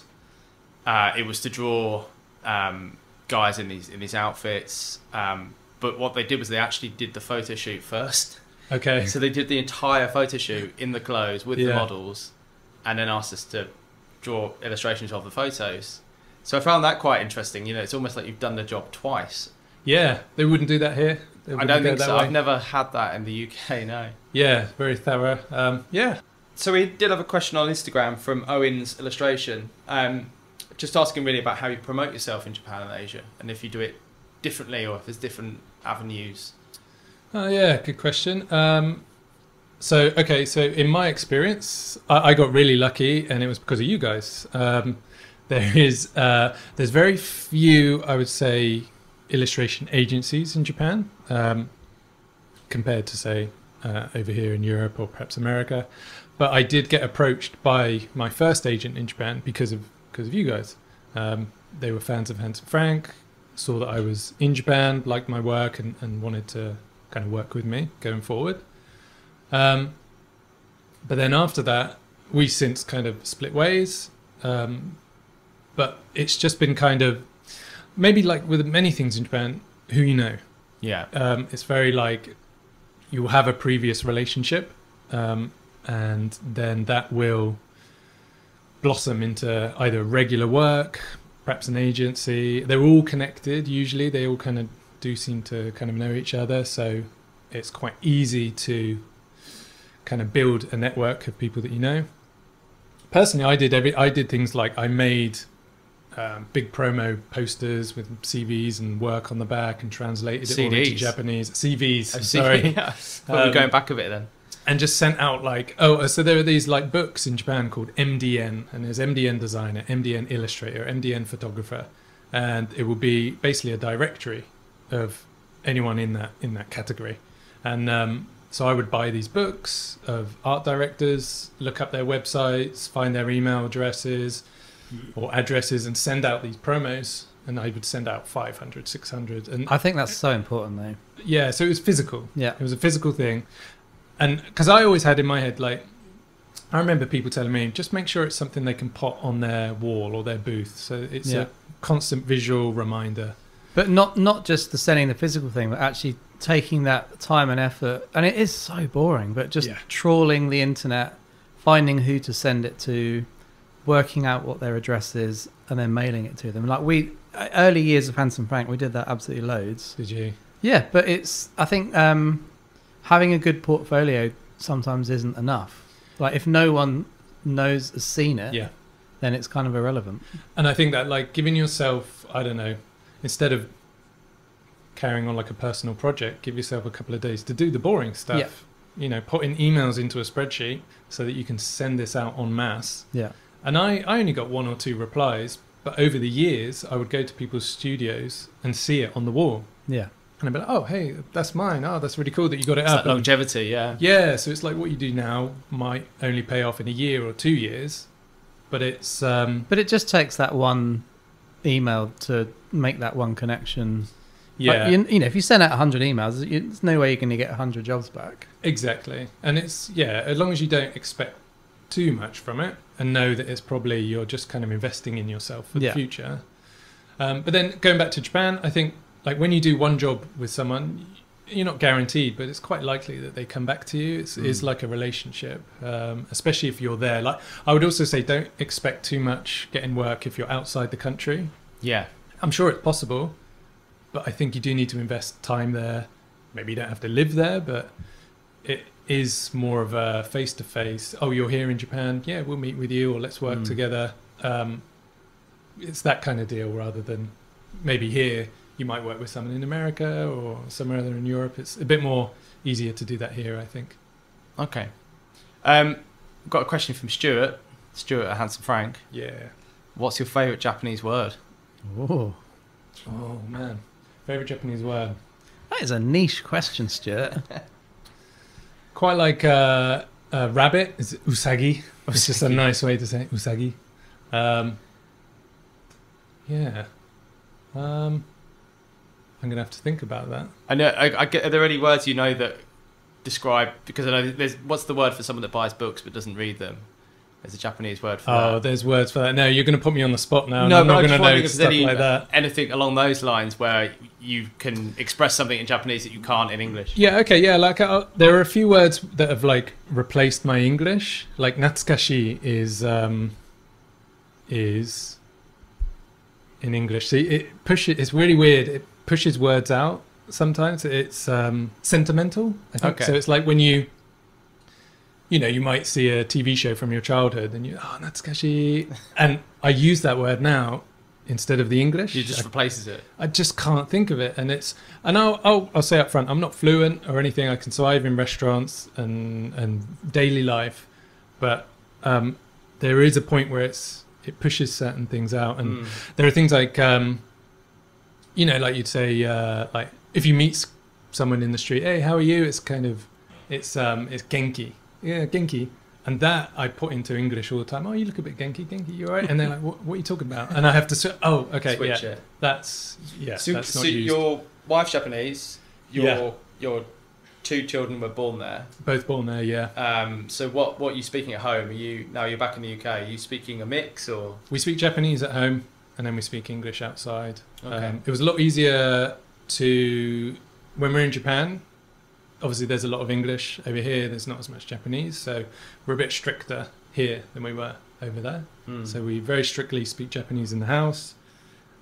[SPEAKER 2] it was to draw guys in these outfits. But what they did was they actually did the photo shoot first.
[SPEAKER 3] Okay.
[SPEAKER 2] So they did the entire photo shoot in the clothes with the models, and then asked us to draw illustrations of the photos. So I found that quite interesting. It's almost like you've done the job twice.
[SPEAKER 3] Yeah, they wouldn't do that here.
[SPEAKER 2] I don't think so. I've never had that in the UK, no.
[SPEAKER 3] Yeah, very thorough. Yeah.
[SPEAKER 2] So we did have a question on Instagram from Owen's Illustration, just asking really about how you promote yourself in Japan and Asia, and if you do it differently or if there's different avenues.
[SPEAKER 3] Oh yeah, good question. So in my experience, I got really lucky, and it was because of you guys. There's very few, I would say, illustration agencies in Japan, compared to say over here in Europe or perhaps America. But I did get approached by my first agent in Japan because of you guys. They were fans of Handsome Frank, saw that I was in Japan, liked my work, and wanted to kind of work with me going forward. But then after that, we since kind of split ways. But it's just been kind of, maybe like with many things in Japan, who you know.
[SPEAKER 2] Yeah.
[SPEAKER 3] It's very like you have a previous relationship, and then that will blossom into either regular work, perhaps an agency. They're all connected usually. They all kind of do seem to kind of know each other, so it's quite easy to kind of build a network of people that you know. Personally, I did things like I made big promo posters with CVs and work on the back and translated it all into Japanese. CVs, sorry.
[SPEAKER 2] Yeah. We're going back a bit then.
[SPEAKER 3] And just sent out so there are these like books in Japan called MDN, and there's MDN designer, MDN illustrator, MDN photographer, and it will be basically a directory of anyone in that category. And so I would buy these books of art directors, look up their websites, find their email addresses or addresses, and send out these promos. And I would send out 500, 600. And
[SPEAKER 1] I think that's so important, though.
[SPEAKER 3] Yeah, so it was physical.
[SPEAKER 1] Yeah.
[SPEAKER 3] It was a physical thing. And because I always had in my head, like, I remember people telling me, just make sure it's something they can put on their wall or their booth. So it's a constant visual reminder.
[SPEAKER 1] But not just the sending the physical thing, but actually taking that time and effort. And it is so boring, but just trawling the internet, finding who to send it to, working out what their address is, and then mailing it to them. Like early years of Handsome Frank, we did that absolutely loads.
[SPEAKER 3] Did you?
[SPEAKER 1] Yeah, but I think having a good portfolio sometimes isn't enough. Like if no one has seen it, then it's kind of irrelevant. And
[SPEAKER 3] I think that like giving yourself, I don't know, instead of carrying on like a personal project, give yourself a couple of days to do the boring stuff. Yeah. Putting emails into a spreadsheet so that you can send this out en masse.
[SPEAKER 1] Yeah.
[SPEAKER 3] And I only got 1 or 2 replies, but over the years, I would go to people's studios and see it on the wall.
[SPEAKER 1] Yeah.
[SPEAKER 3] And I'd be like, oh, hey, that's mine. Oh, that's really cool that you got it
[SPEAKER 2] it's
[SPEAKER 3] up.
[SPEAKER 2] Like longevity, yeah.
[SPEAKER 3] Yeah, so it's like what you do now might only pay off in a year or 2 years, but it's...
[SPEAKER 1] But it just takes that one email to make that one connection.
[SPEAKER 3] Yeah.
[SPEAKER 1] Like, if you send out 100 emails, there's no way you're going to get 100 jobs back.
[SPEAKER 3] Exactly. And it's, as long as you don't expect too much from it and know that it's probably you're just kind of investing in yourself for the future. But then going back to Japan, I think like when you do one job with someone, you're not guaranteed, but it's quite likely that they come back to you. It's like a relationship, especially if you're there. Like I would also say, don't expect too much getting work if you're outside the country.
[SPEAKER 2] Yeah.
[SPEAKER 3] I'm sure it's possible, but I think you do need to invest time there. Maybe you don't have to live there, but it is more of a face-to-face. Oh, you're here in Japan? Yeah, we'll meet with you, or let's work together. It's that kind of deal rather than maybe here you might work with someone in America or somewhere other in Europe. It's a bit more easier to do that here, I think.
[SPEAKER 2] Okay. Got a question from Stuart at Handsome Frank.
[SPEAKER 3] Yeah.
[SPEAKER 2] What's your favourite Japanese word?
[SPEAKER 1] Oh
[SPEAKER 3] man. Favourite Japanese word?
[SPEAKER 1] That is a niche question, Stuart.
[SPEAKER 3] Quite like rabbit is usagi. It's just a nice way to say it, usagi. Yeah. I'm going to have to think about that.
[SPEAKER 2] I know. I get. Are there any words you know that describe? Because I know there's. What's the word for someone that buys books but doesn't read them? There's a Japanese word for that.
[SPEAKER 3] Oh, there's words for that. No, you're going to put me on the spot now.
[SPEAKER 2] No,
[SPEAKER 3] I'm not
[SPEAKER 2] but
[SPEAKER 3] going to know stuff like that.
[SPEAKER 2] Anything along those lines where you can express something in Japanese that you can't in English.
[SPEAKER 3] Yeah. Okay. Yeah. Like there are a few words that have like replaced my English. Like natsukashi is in English. See, it pushes. It's really weird. It pushes words out. Sometimes it's sentimental, I think.
[SPEAKER 2] Okay.
[SPEAKER 3] So it's like when you might see a TV show from your childhood and natsukashi, and I use that word now instead of the English.
[SPEAKER 2] You just replaces it.
[SPEAKER 3] I just can't think of it, and I'll say up front, I'm not fluent or anything. I can survive in restaurants and daily life, but there is a point where it pushes certain things out, and there are things like like you'd say like if you meet someone in the street, hey, how are you? It's kind of it's genki. Yeah, genki. And that I put into English all the time. Oh, you look a bit genki, you all right? And they're like, what are you talking about? And I have to switch it. That's not used.
[SPEAKER 2] Your wife's Japanese. Your 2 children were born there.
[SPEAKER 3] Both born there, yeah.
[SPEAKER 2] So what are you speaking at home? Now you're back in the UK. Are you speaking a mix or?
[SPEAKER 3] We speak Japanese at home, and then we speak English outside.
[SPEAKER 2] Okay.
[SPEAKER 3] It was a lot easier when we're in Japan. Obviously, there's a lot of English over here. There's not as much Japanese, so we're a bit stricter here than we were over there. So we very strictly speak Japanese in the house.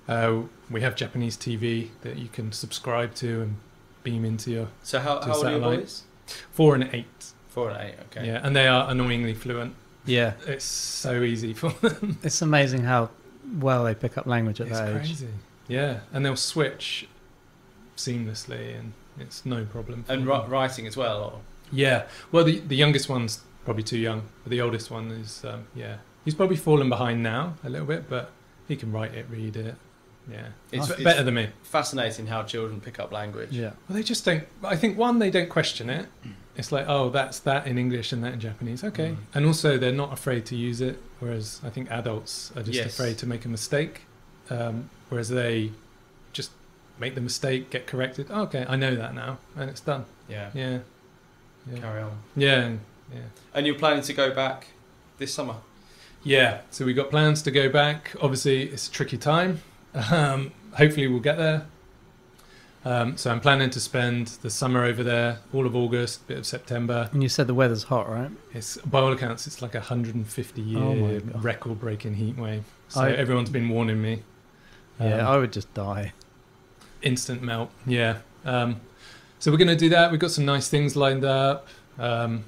[SPEAKER 3] We have Japanese TV that you can subscribe to and beam into your.
[SPEAKER 2] So how old are your boys?
[SPEAKER 3] 4 and 8.
[SPEAKER 2] 4 and 8. Okay.
[SPEAKER 3] Yeah, and they are annoyingly fluent.
[SPEAKER 1] Yeah,
[SPEAKER 3] it's so easy for them.
[SPEAKER 1] It's amazing how well they pick up language at that age.
[SPEAKER 3] It's crazy. Yeah, and they'll switch seamlessly and. It's no problem.
[SPEAKER 2] And writing as well? Or?
[SPEAKER 3] Yeah. Well, the youngest one's probably too young, but the oldest one is, he's probably fallen behind now a little bit, but he can write it, read it. Yeah. It's better than me.
[SPEAKER 2] Fascinating how children pick up language.
[SPEAKER 1] Yeah.
[SPEAKER 3] Well, they just don't, I think, one, they don't question it. It's like, oh, that's that in English and that in Japanese. Okay. And also, they're not afraid to use it, whereas I think adults are just afraid to make a mistake, whereas they just make the mistake, get corrected. Oh, okay, I know that now, and it's done.
[SPEAKER 2] Yeah. Carry on.
[SPEAKER 3] Yeah.
[SPEAKER 2] And you're planning to go back this summer?
[SPEAKER 3] Yeah. So we got plans to go back. Obviously, it's a tricky time. Hopefully, we'll get there. So I'm planning to spend the summer over there, all of August, bit of September.
[SPEAKER 1] And you said the weather's hot, right?
[SPEAKER 3] It's by all accounts, it's like a 150-year record-breaking heat wave. So everyone's been warning me.
[SPEAKER 1] I would just die.
[SPEAKER 3] Instant melt, yeah. So we're going to do that. We've got some nice things lined up, and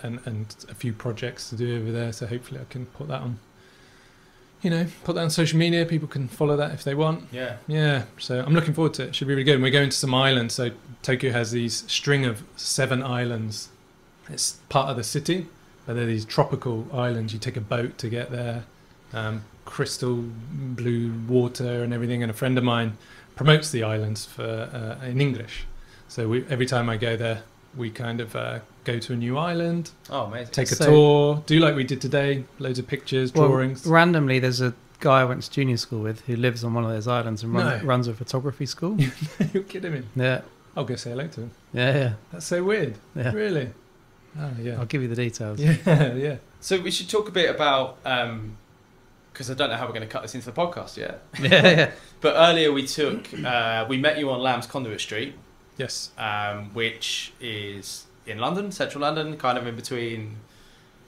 [SPEAKER 3] a few projects to do over there. So hopefully I can put that on, put that on social media. People can follow that if they want. Yeah. So I'm looking forward to it. It should be really good. And we're going to some islands. So Tokyo has these string of 7 islands. It's part of the city, but they're these tropical islands. You take a boat to get there. Crystal blue water and everything. And a friend of mine promotes the islands for in English. So every time I go there, we kind of go to a new island.
[SPEAKER 2] Oh, amazing.
[SPEAKER 3] Take a tour, do like we did today, loads of pictures, drawings.
[SPEAKER 1] Randomly, there's a guy I went to junior school with who lives on one of those islands and runs a photography school.
[SPEAKER 3] You're kidding me?
[SPEAKER 1] Yeah.
[SPEAKER 3] I'll go say hello to him.
[SPEAKER 1] Yeah.
[SPEAKER 3] That's so weird. Yeah. Really? Oh, yeah.
[SPEAKER 1] I'll give you the details.
[SPEAKER 3] Yeah.
[SPEAKER 2] So we should talk a bit about... because I don't know how we're going to cut this into the podcast yet.
[SPEAKER 1] Yeah.
[SPEAKER 2] But earlier we met you on Lamb's Conduit Street.
[SPEAKER 3] Yes.
[SPEAKER 2] Which is in London, central London, kind of in between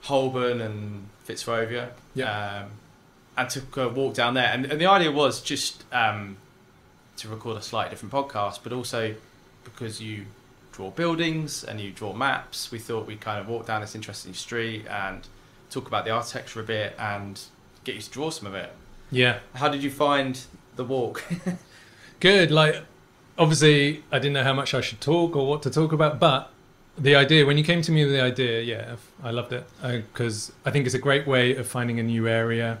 [SPEAKER 2] Holborn and Fitzrovia.
[SPEAKER 3] Yeah.
[SPEAKER 2] And took a walk down there. And the idea was just to record a slightly different podcast, but also because you draw buildings and you draw maps, we thought we'd kind of walk down this interesting street and talk about the architecture a bit and get you to draw some of it.
[SPEAKER 3] Yeah.
[SPEAKER 2] How did you find the walk?
[SPEAKER 3] Good. Like, obviously, I didn't know how much I should talk or what to talk about, but the idea, when you came to me with the idea, yeah, I loved it, because I think it's a great way of finding a new area,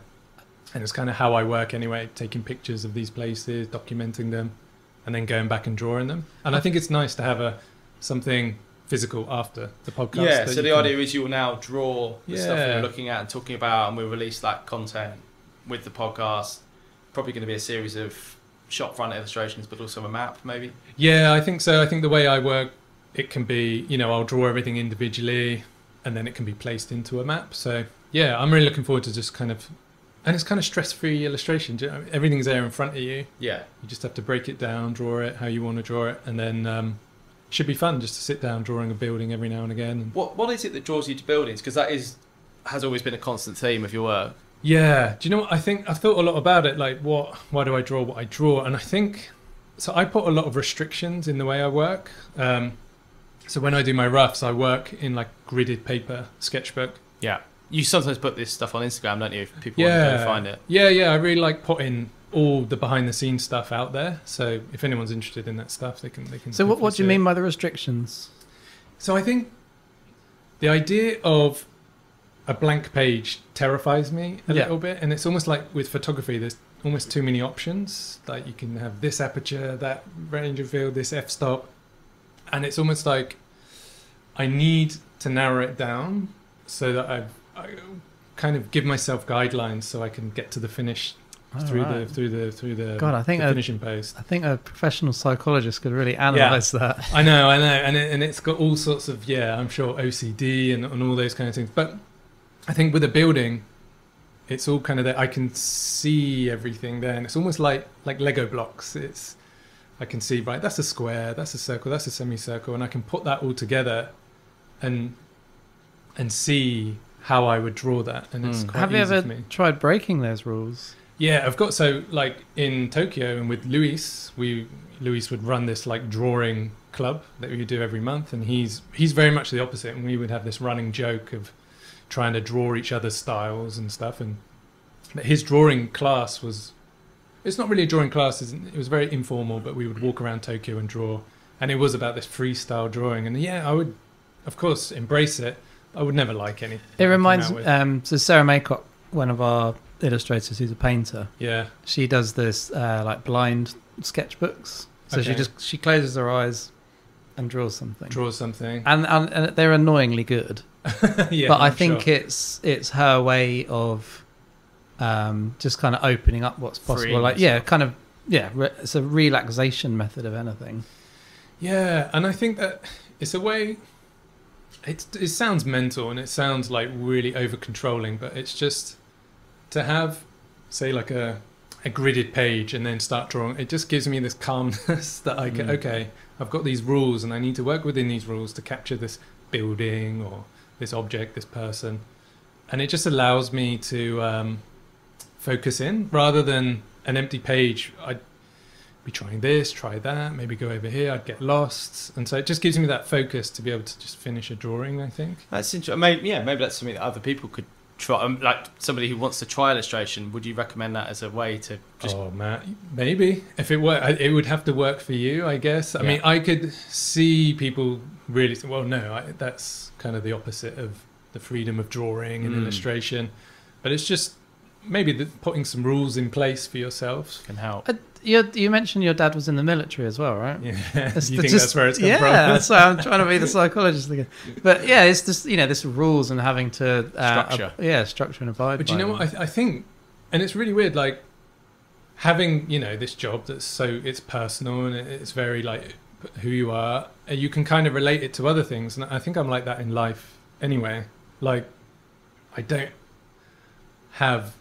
[SPEAKER 3] and it's kind of how I work anyway, taking pictures of these places, documenting them, and then going back and drawing them. And I think it's nice to have something physical after the podcast.
[SPEAKER 2] Yeah, so the idea is you will now draw the stuff that
[SPEAKER 3] Yeah.
[SPEAKER 2] we're looking at and talking about, and we'll release that content with the podcast. Probably going to be a series of shop front illustrations, but also a map, maybe.
[SPEAKER 3] Yeah, I think so. I think the way I work, it can be, I'll draw everything individually, and then it can be placed into a map. So yeah, I'm really looking forward to just kind of, and it's kind of stress-free illustration. Everything's there in front of you.
[SPEAKER 2] Yeah.
[SPEAKER 3] You just have to break it down, draw it how you want to draw it, and then should be fun just to sit down drawing a building every now and again.
[SPEAKER 2] What is it that draws you to buildings? Because that has always been a constant theme of your work.
[SPEAKER 3] Yeah, do you know what I think? I've thought a lot about it, like why do I draw what I draw? And I think, so I put a lot of restrictions in the way I work. So when I do my roughs, I work in like gridded paper sketchbook.
[SPEAKER 2] Yeah. You sometimes put this stuff on Instagram, don't you, if people want to go find it?
[SPEAKER 3] Yeah, I really like putting all the behind the scenes stuff out there. So if anyone's interested in that stuff, they can.
[SPEAKER 1] So what do you mean by the restrictions?
[SPEAKER 3] So I think the idea of a blank page terrifies me a little bit, and it's almost like with photography, there's almost too many options. Like you can have this aperture, that range of field, this f-stop, and it's almost like I need to narrow it down so that I kind of give myself guidelines so I can get to the finish through the
[SPEAKER 1] God, I think
[SPEAKER 3] the finishing post.
[SPEAKER 1] I think a professional psychologist could really analyse that.
[SPEAKER 3] I know, and it's got all sorts of I'm sure OCD and all those kind of things. But I think with a building, it's all kind of there. I can see everything there, and it's almost like Lego blocks. I can see, right, that's a square, that's a circle, that's a semicircle, and I can put that all together and see how I would draw that. And it's quite
[SPEAKER 1] Have you
[SPEAKER 3] easy
[SPEAKER 1] ever
[SPEAKER 3] for me.
[SPEAKER 1] tried breaking those rules?
[SPEAKER 3] Yeah, I've got, so like in Tokyo and with Luis would run this like drawing club that we would do every month, and he's very much the opposite, and we would have this running joke of trying to draw each other's styles and stuff. And his drawing class it's not really a drawing class, it was very informal, but we would walk around Tokyo and draw, and it was about this freestyle drawing. And I would of course embrace it. I would never like anything.
[SPEAKER 1] It reminds so Sarah Maycock, one of our illustrators who's a painter, she does this like blind sketchbooks. So she closes her eyes and draws something, and they're annoyingly good. But I think it's her way of just kind of opening up what's possible. It's a relaxation method of anything.
[SPEAKER 3] Yeah, and I think that it's a way. It sounds mental and it sounds like really over controlling, but it's just to have, say, like a gridded page and then start drawing. It just gives me this calmness that I can, okay, I've got these rules and I need to work within these rules to capture this building or this object, this person, and it just allows me to focus in rather than an empty page. I'd be trying this, try that, maybe go over here, I'd get lost, and so it just gives me that focus to be able to just finish a drawing, I think.
[SPEAKER 2] That's interesting. Maybe that's something that other people could try. Like somebody who wants to try illustration, would you recommend that as a way to just...
[SPEAKER 3] Oh man, maybe if it worked, it would have to work for you, I guess. I mean, I could see people really say, well, no, that's kind of the opposite of the freedom of drawing and illustration, but it's just maybe putting some rules in place for yourself
[SPEAKER 2] can help.
[SPEAKER 1] You mentioned your dad was in the military as well, right?
[SPEAKER 3] Yeah. You think that's where it's come from?
[SPEAKER 1] Yeah, so I'm trying to be the psychologist again. But yeah, it's just, this rules and having to... structure and abide by.
[SPEAKER 3] But you know what, I think, and it's really weird, like, having, this job that's so, it's personal and it's very, like, who you are, you can kind of relate it to other things. And I think I'm like that in life anyway. Like, I don't have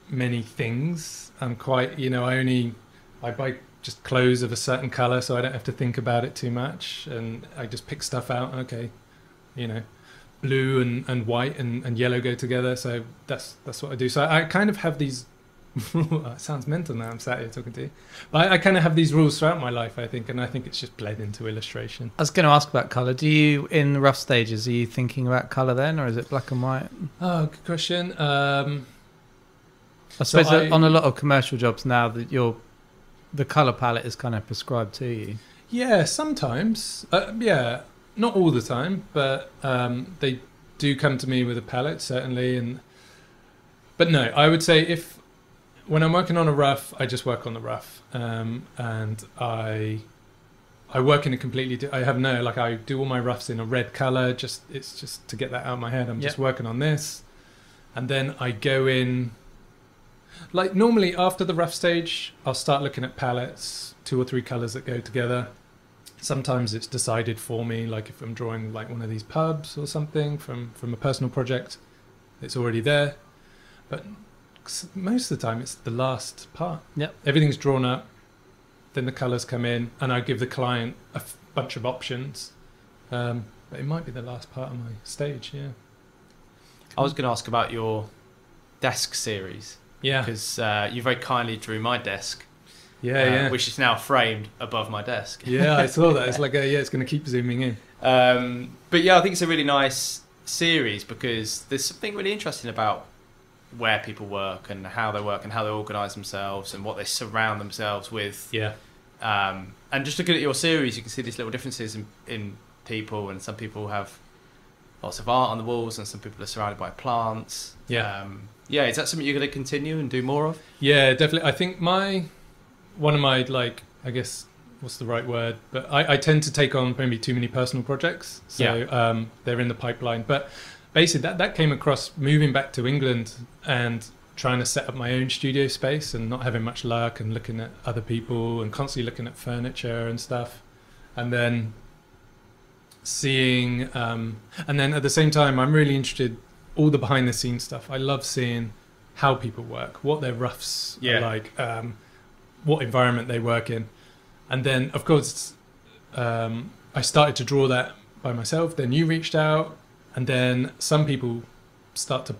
[SPEAKER 3] many things. I'm quite, I buy just clothes of a certain colour so I don't have to think about it too much, and I just pick stuff out. Okay, blue and white and yellow go together, so that's what I do. So I kind of have these That sounds mental now. I'm sat here talking to you. But I kind of have these rules throughout my life, I think, and I think it's just bled into illustration.
[SPEAKER 1] I was going to ask about colour. Do you, in the rough stages, are you thinking about colour then, or is it black and white?
[SPEAKER 3] Oh, good question.
[SPEAKER 1] I suppose on a lot of commercial jobs now that the colour palette is kind of prescribed to you.
[SPEAKER 3] Yeah, sometimes. Yeah, not all the time, but they do come to me with a palette, certainly. But no, I would say when I'm working on a rough, I just work on the rough, and I work in a completely. I do all my roughs in a red color. It's just to get that out of my head. I'm just working on this, and then I go in. Like normally after the rough stage, I'll start looking at palettes, 2 or 3 colors that go together. Sometimes it's decided for me, like if I'm drawing like one of these pubs or something from a personal project, it's already there. But most of the time it's the last part.
[SPEAKER 1] Yep.
[SPEAKER 3] Everything's drawn up, then the colors come in, and I give the client a bunch of options. But it might be the last part of my stage, yeah.
[SPEAKER 2] I was going to ask about your desk series.
[SPEAKER 3] Yeah.
[SPEAKER 2] Because you very kindly drew my desk.
[SPEAKER 3] Yeah.
[SPEAKER 2] Which is now framed above my desk.
[SPEAKER 3] Yeah, I saw that. It's like, it's going to keep zooming in.
[SPEAKER 2] But yeah, I think it's a really nice series because there's something really interesting about where people work and how they organise themselves and what they surround themselves with.
[SPEAKER 3] Yeah.
[SPEAKER 2] And just looking at your series, you can see these little differences in people, and some people have lots of art on the walls and some people are surrounded by plants.
[SPEAKER 3] Yeah.
[SPEAKER 2] Is that something you're going to continue and do more of?
[SPEAKER 3] Yeah, definitely. I think one of my, like, I guess, what's the right word? But I tend to take on maybe too many personal projects. So they're in the pipeline. But basically that came across moving back to England and trying to set up my own studio space and not having much luck and looking at other people and constantly looking at furniture and stuff. And then seeing, and then at the same time, I'm really interested all the behind the scenes stuff. I love seeing how people work, what their roughs are like, what environment they work in. And then, of course, I started to draw that by myself. Then you reached out, and then some people start to,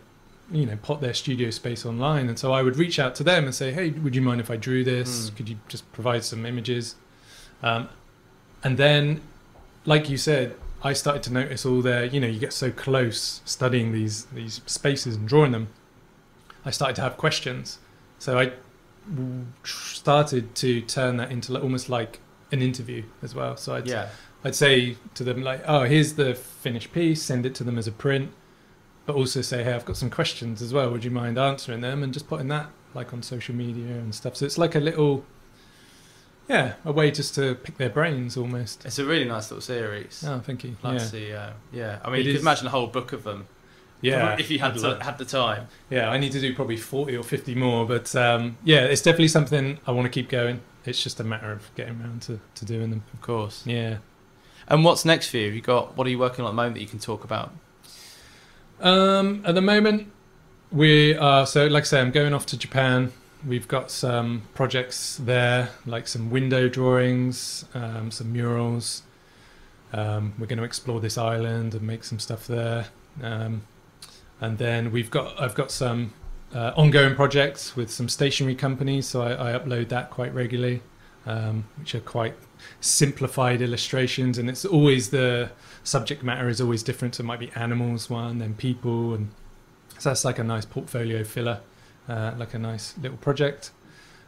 [SPEAKER 3] pot their studio space online. And so I would reach out to them and say, hey, would you mind if I drew this? Could you just provide some images? And then, like you said, I started to notice all their, you get so close studying these spaces and drawing them. I started to have questions. So I started to turn that into almost like an interview as well. So I'd say to them like, oh, here's the finished piece, send it to them as a print, but also say, hey, I've got some questions as well. Would you mind answering them? And just putting that like on social media and stuff. So it's like a little, a way just to pick their brains almost.
[SPEAKER 2] It's a really nice little series.
[SPEAKER 3] Oh, thank you.
[SPEAKER 2] Like to see, I mean, you could imagine a whole book of them.
[SPEAKER 3] Yeah,
[SPEAKER 2] if you had the time.
[SPEAKER 3] Yeah, I need to do probably 40 or 50 more, but it's definitely something I want to keep going. It's just a matter of getting around to doing them.
[SPEAKER 2] Of course.
[SPEAKER 3] Yeah.
[SPEAKER 2] And what's next for you? What are you working on at the moment that you can talk about?
[SPEAKER 3] At the moment, we are, so like I say, I'm going off to Japan. We've got some projects there, like some window drawings, some murals. We're going to explore this island and make some stuff there. And then I've got some ongoing projects with some stationery companies, so I upload that quite regularly, which are quite simplified illustrations, and it's always the subject matter is always different. So it might be animals one, then people, and so that's like a nice portfolio filler, like a nice little project.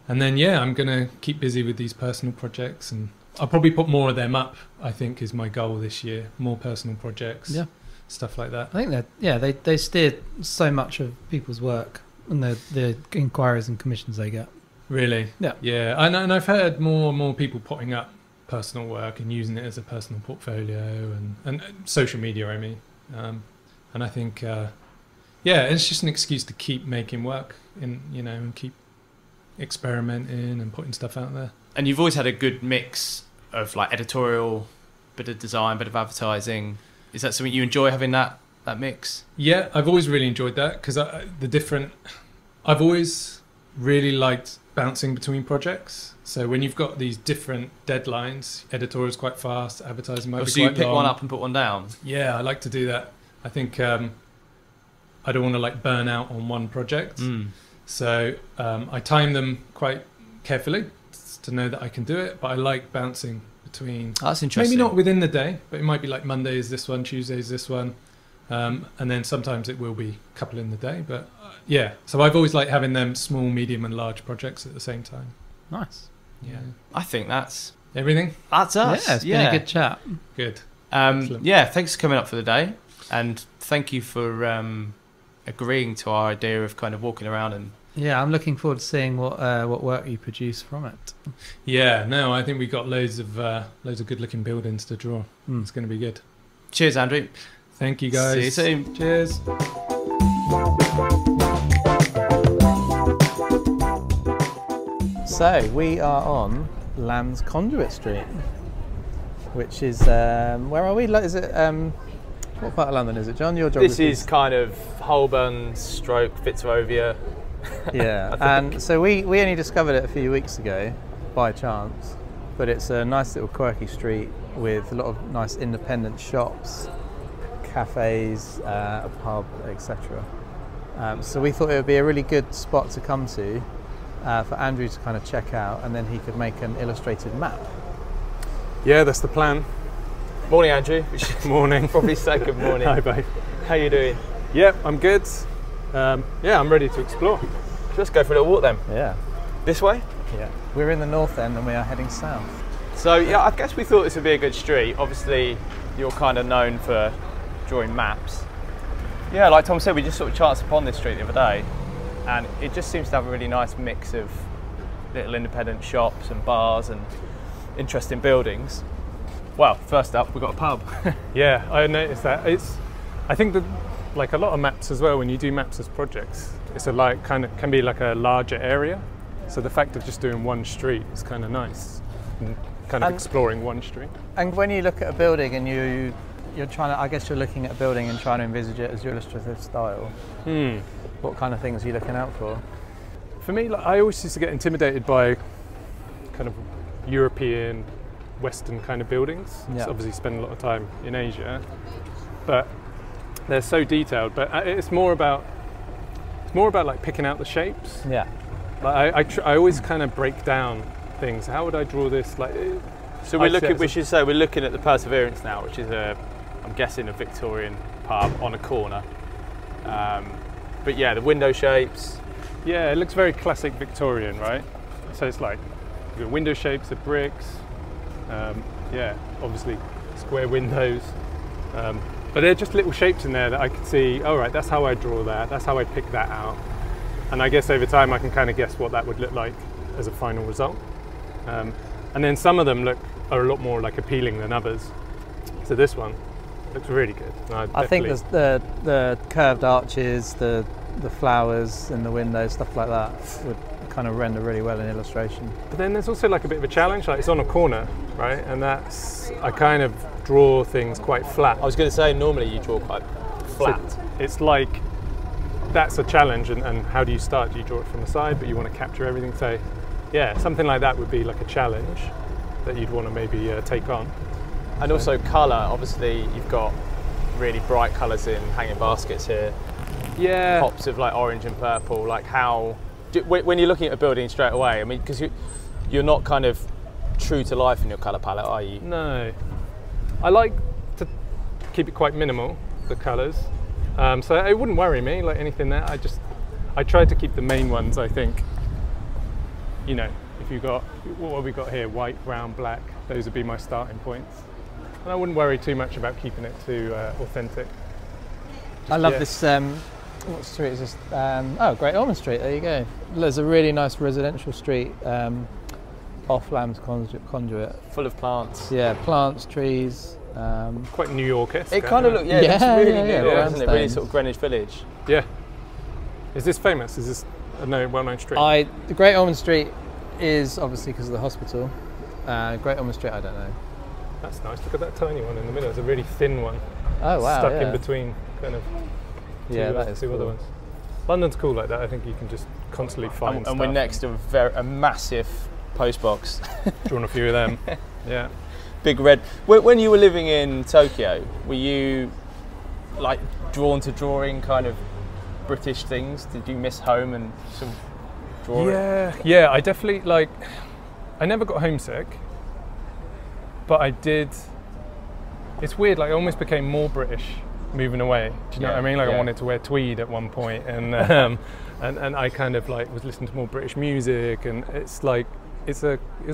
[SPEAKER 3] And then I'm gonna keep busy with these personal projects, and I'll probably put more of them up. I think is my goal this year, more personal projects. Yeah. Stuff like that.
[SPEAKER 1] I think they steer so much of people's work and the inquiries and commissions they get.
[SPEAKER 3] Really? Yeah. And I've heard more and more people putting up personal work and using it as a personal portfolio and social media, I mean. And I think, it's just an excuse to keep making work and keep experimenting and putting stuff out there.
[SPEAKER 2] And you've always had a good mix of like editorial, bit of design, bit of advertising. Is that something you enjoy, having that mix? Yeah,
[SPEAKER 3] I've always really enjoyed that because I've always really liked bouncing between projects. So when you've got these different deadlines, editorial's quite fast, advertising might be quite long.
[SPEAKER 2] So you pick one up and put one down?
[SPEAKER 3] Yeah, I like to do that. I think I don't want to like burn out on one project. So I time them quite carefully to know that I can do it, but I like bouncing between.
[SPEAKER 2] That's interesting.
[SPEAKER 3] Maybe not within the day, but it might be like Monday is this one, Tuesday is this one, and then sometimes it will be a couple in the day. But yeah, so I've always liked having them small, medium, and large projects at the same time.
[SPEAKER 1] Nice.
[SPEAKER 3] Yeah,
[SPEAKER 2] I think that's
[SPEAKER 3] everything.
[SPEAKER 2] us.
[SPEAKER 1] Yeah, it's been a good chat.
[SPEAKER 3] Good.
[SPEAKER 2] Yeah, thanks for coming up for the day, and thank you for agreeing to our idea of kind of walking around and.
[SPEAKER 1] Yeah, I'm looking forward to seeing what work you produce from it.
[SPEAKER 3] Yeah, no, I think we got loads of good-looking buildings to draw. It's going to be good.
[SPEAKER 2] Cheers, Andrew.
[SPEAKER 3] Thank you, guys.
[SPEAKER 2] See you soon.
[SPEAKER 3] Cheers.
[SPEAKER 1] So we are on Lamb's Conduit Street, which is where are we? Is it what part of London is it, John? Your geography.
[SPEAKER 2] This is kind of Holborn stroke Fitzrovia.
[SPEAKER 1] Yeah, and so we only discovered it a few weeks ago by chance, but it's a nice little quirky street with a lot of nice independent shops, cafes, a pub, etc. So we thought it would be a really good spot to come to for Andrew to kind of check out, and then he could make an illustrated map.
[SPEAKER 3] Yeah, that's the plan.
[SPEAKER 2] Morning, Andrew.
[SPEAKER 3] Morning.
[SPEAKER 2] Probably say good morning.
[SPEAKER 3] Hi, babe.
[SPEAKER 2] How you doing?
[SPEAKER 3] Yep, I'm good. Yeah, I'm ready to explore.
[SPEAKER 2] Let's go for a little walk then.
[SPEAKER 1] Yeah.
[SPEAKER 2] This way?
[SPEAKER 1] Yeah. We're in the north end and we are heading south.
[SPEAKER 2] So yeah, I guess we thought this would be a good street. Obviously, you're kind of known for drawing maps. Yeah, like Tom said, we just sort of chanced upon this street the other day, and it just seems to have a really nice mix of little independent shops and bars and interesting buildings. Well, first up, we've got a pub.
[SPEAKER 3] Yeah, I noticed that. I think that like a lot of maps as well, when you do maps as projects, it's can be like a larger area. So the fact of just doing one street is kind of nice, and kind of exploring one street.
[SPEAKER 1] And when you look at a building and you're trying to, I guess you're looking at a building and trying to envisage it as your illustrative style. What kind of things are you looking out for?
[SPEAKER 3] For me, I always used to get intimidated by kind of European, Western kind of buildings.
[SPEAKER 1] Yeah.
[SPEAKER 3] So obviously spend a lot of time in Asia, but they're so detailed. But it's more about like picking out the shapes.
[SPEAKER 1] Yeah.
[SPEAKER 3] Like I always kind of break down things. How would I draw this? Like,
[SPEAKER 2] so we're looking at the Perseverance now, which is I'm guessing a Victorian pub on a corner. But yeah, the window shapes.
[SPEAKER 3] Yeah, it looks very classic Victorian, right? So it's like the window shapes, the bricks. Yeah, obviously square windows. But they're just little shapes in there that I could see, all right, that's how I draw that, that's how I pick that out. And I guess over time I can kind of guess what that would look like as a final result. And then some of them are a lot more like appealing than others. So this one looks really good.
[SPEAKER 1] I think there's the curved arches, the flowers in the windows, stuff like that would kind of render really well in illustration.
[SPEAKER 3] But then there's also like a bit of a challenge, like it's on a corner, right? And I kind of draw things quite flat.
[SPEAKER 2] I was going to say, normally you draw quite flat.
[SPEAKER 3] So it's like, that's a challenge, and how do you start? Do you draw it from the side, but you want to capture everything? So yeah, something like that would be like a challenge that you'd want to maybe take on.
[SPEAKER 2] And also colour, obviously you've got really bright colours in hanging baskets here.
[SPEAKER 3] Yeah.
[SPEAKER 2] Pops of like orange and purple, like how, when you're looking at a building straight away, I mean, because you're not kind of true to life in your colour palette, are you?
[SPEAKER 3] No. I like to keep it quite minimal, the colours. So it wouldn't worry me, like anything there. I tried to keep the main ones, I think. You know, if you got, what have we got here? White, brown, black, those would be my starting points. And I wouldn't worry too much about keeping it too authentic.
[SPEAKER 1] I love this, what street is this? Great Ormond Street, there you go. There's a really nice residential street off Lamb's Conduit.
[SPEAKER 2] Full of plants.
[SPEAKER 1] Yeah, plants, trees.
[SPEAKER 3] Quite New York-esque.
[SPEAKER 2] It kind of looks, it's really New York, doesn't it? Really sort of Greenwich Village.
[SPEAKER 3] Yeah. Is this famous? Is this a well-known street?
[SPEAKER 1] The Great Ormond Street is obviously because of the hospital. Great Ormond Street, I don't know.
[SPEAKER 3] That's nice. Look at that tiny one in the middle. It's a really thin one.
[SPEAKER 1] Oh wow!
[SPEAKER 3] Stuck in between, kind of.
[SPEAKER 1] That is
[SPEAKER 3] two
[SPEAKER 1] cool.
[SPEAKER 3] other ones. London's cool like that. I think you can just constantly find stuff.
[SPEAKER 2] And we're next to a massive post box.
[SPEAKER 3] Drawn a few of them. Yeah.
[SPEAKER 2] Big red. When you were living in Tokyo, were you like drawn to drawing kind of British things? Did you miss home and sort of draw it?
[SPEAKER 3] Yeah, I definitely, like, I never got homesick, but I did. It's weird, like I almost became more British moving away. Do you know what I mean? Like I wanted to wear tweed at one point, and I kind of like was listening to more British music, and it's like it's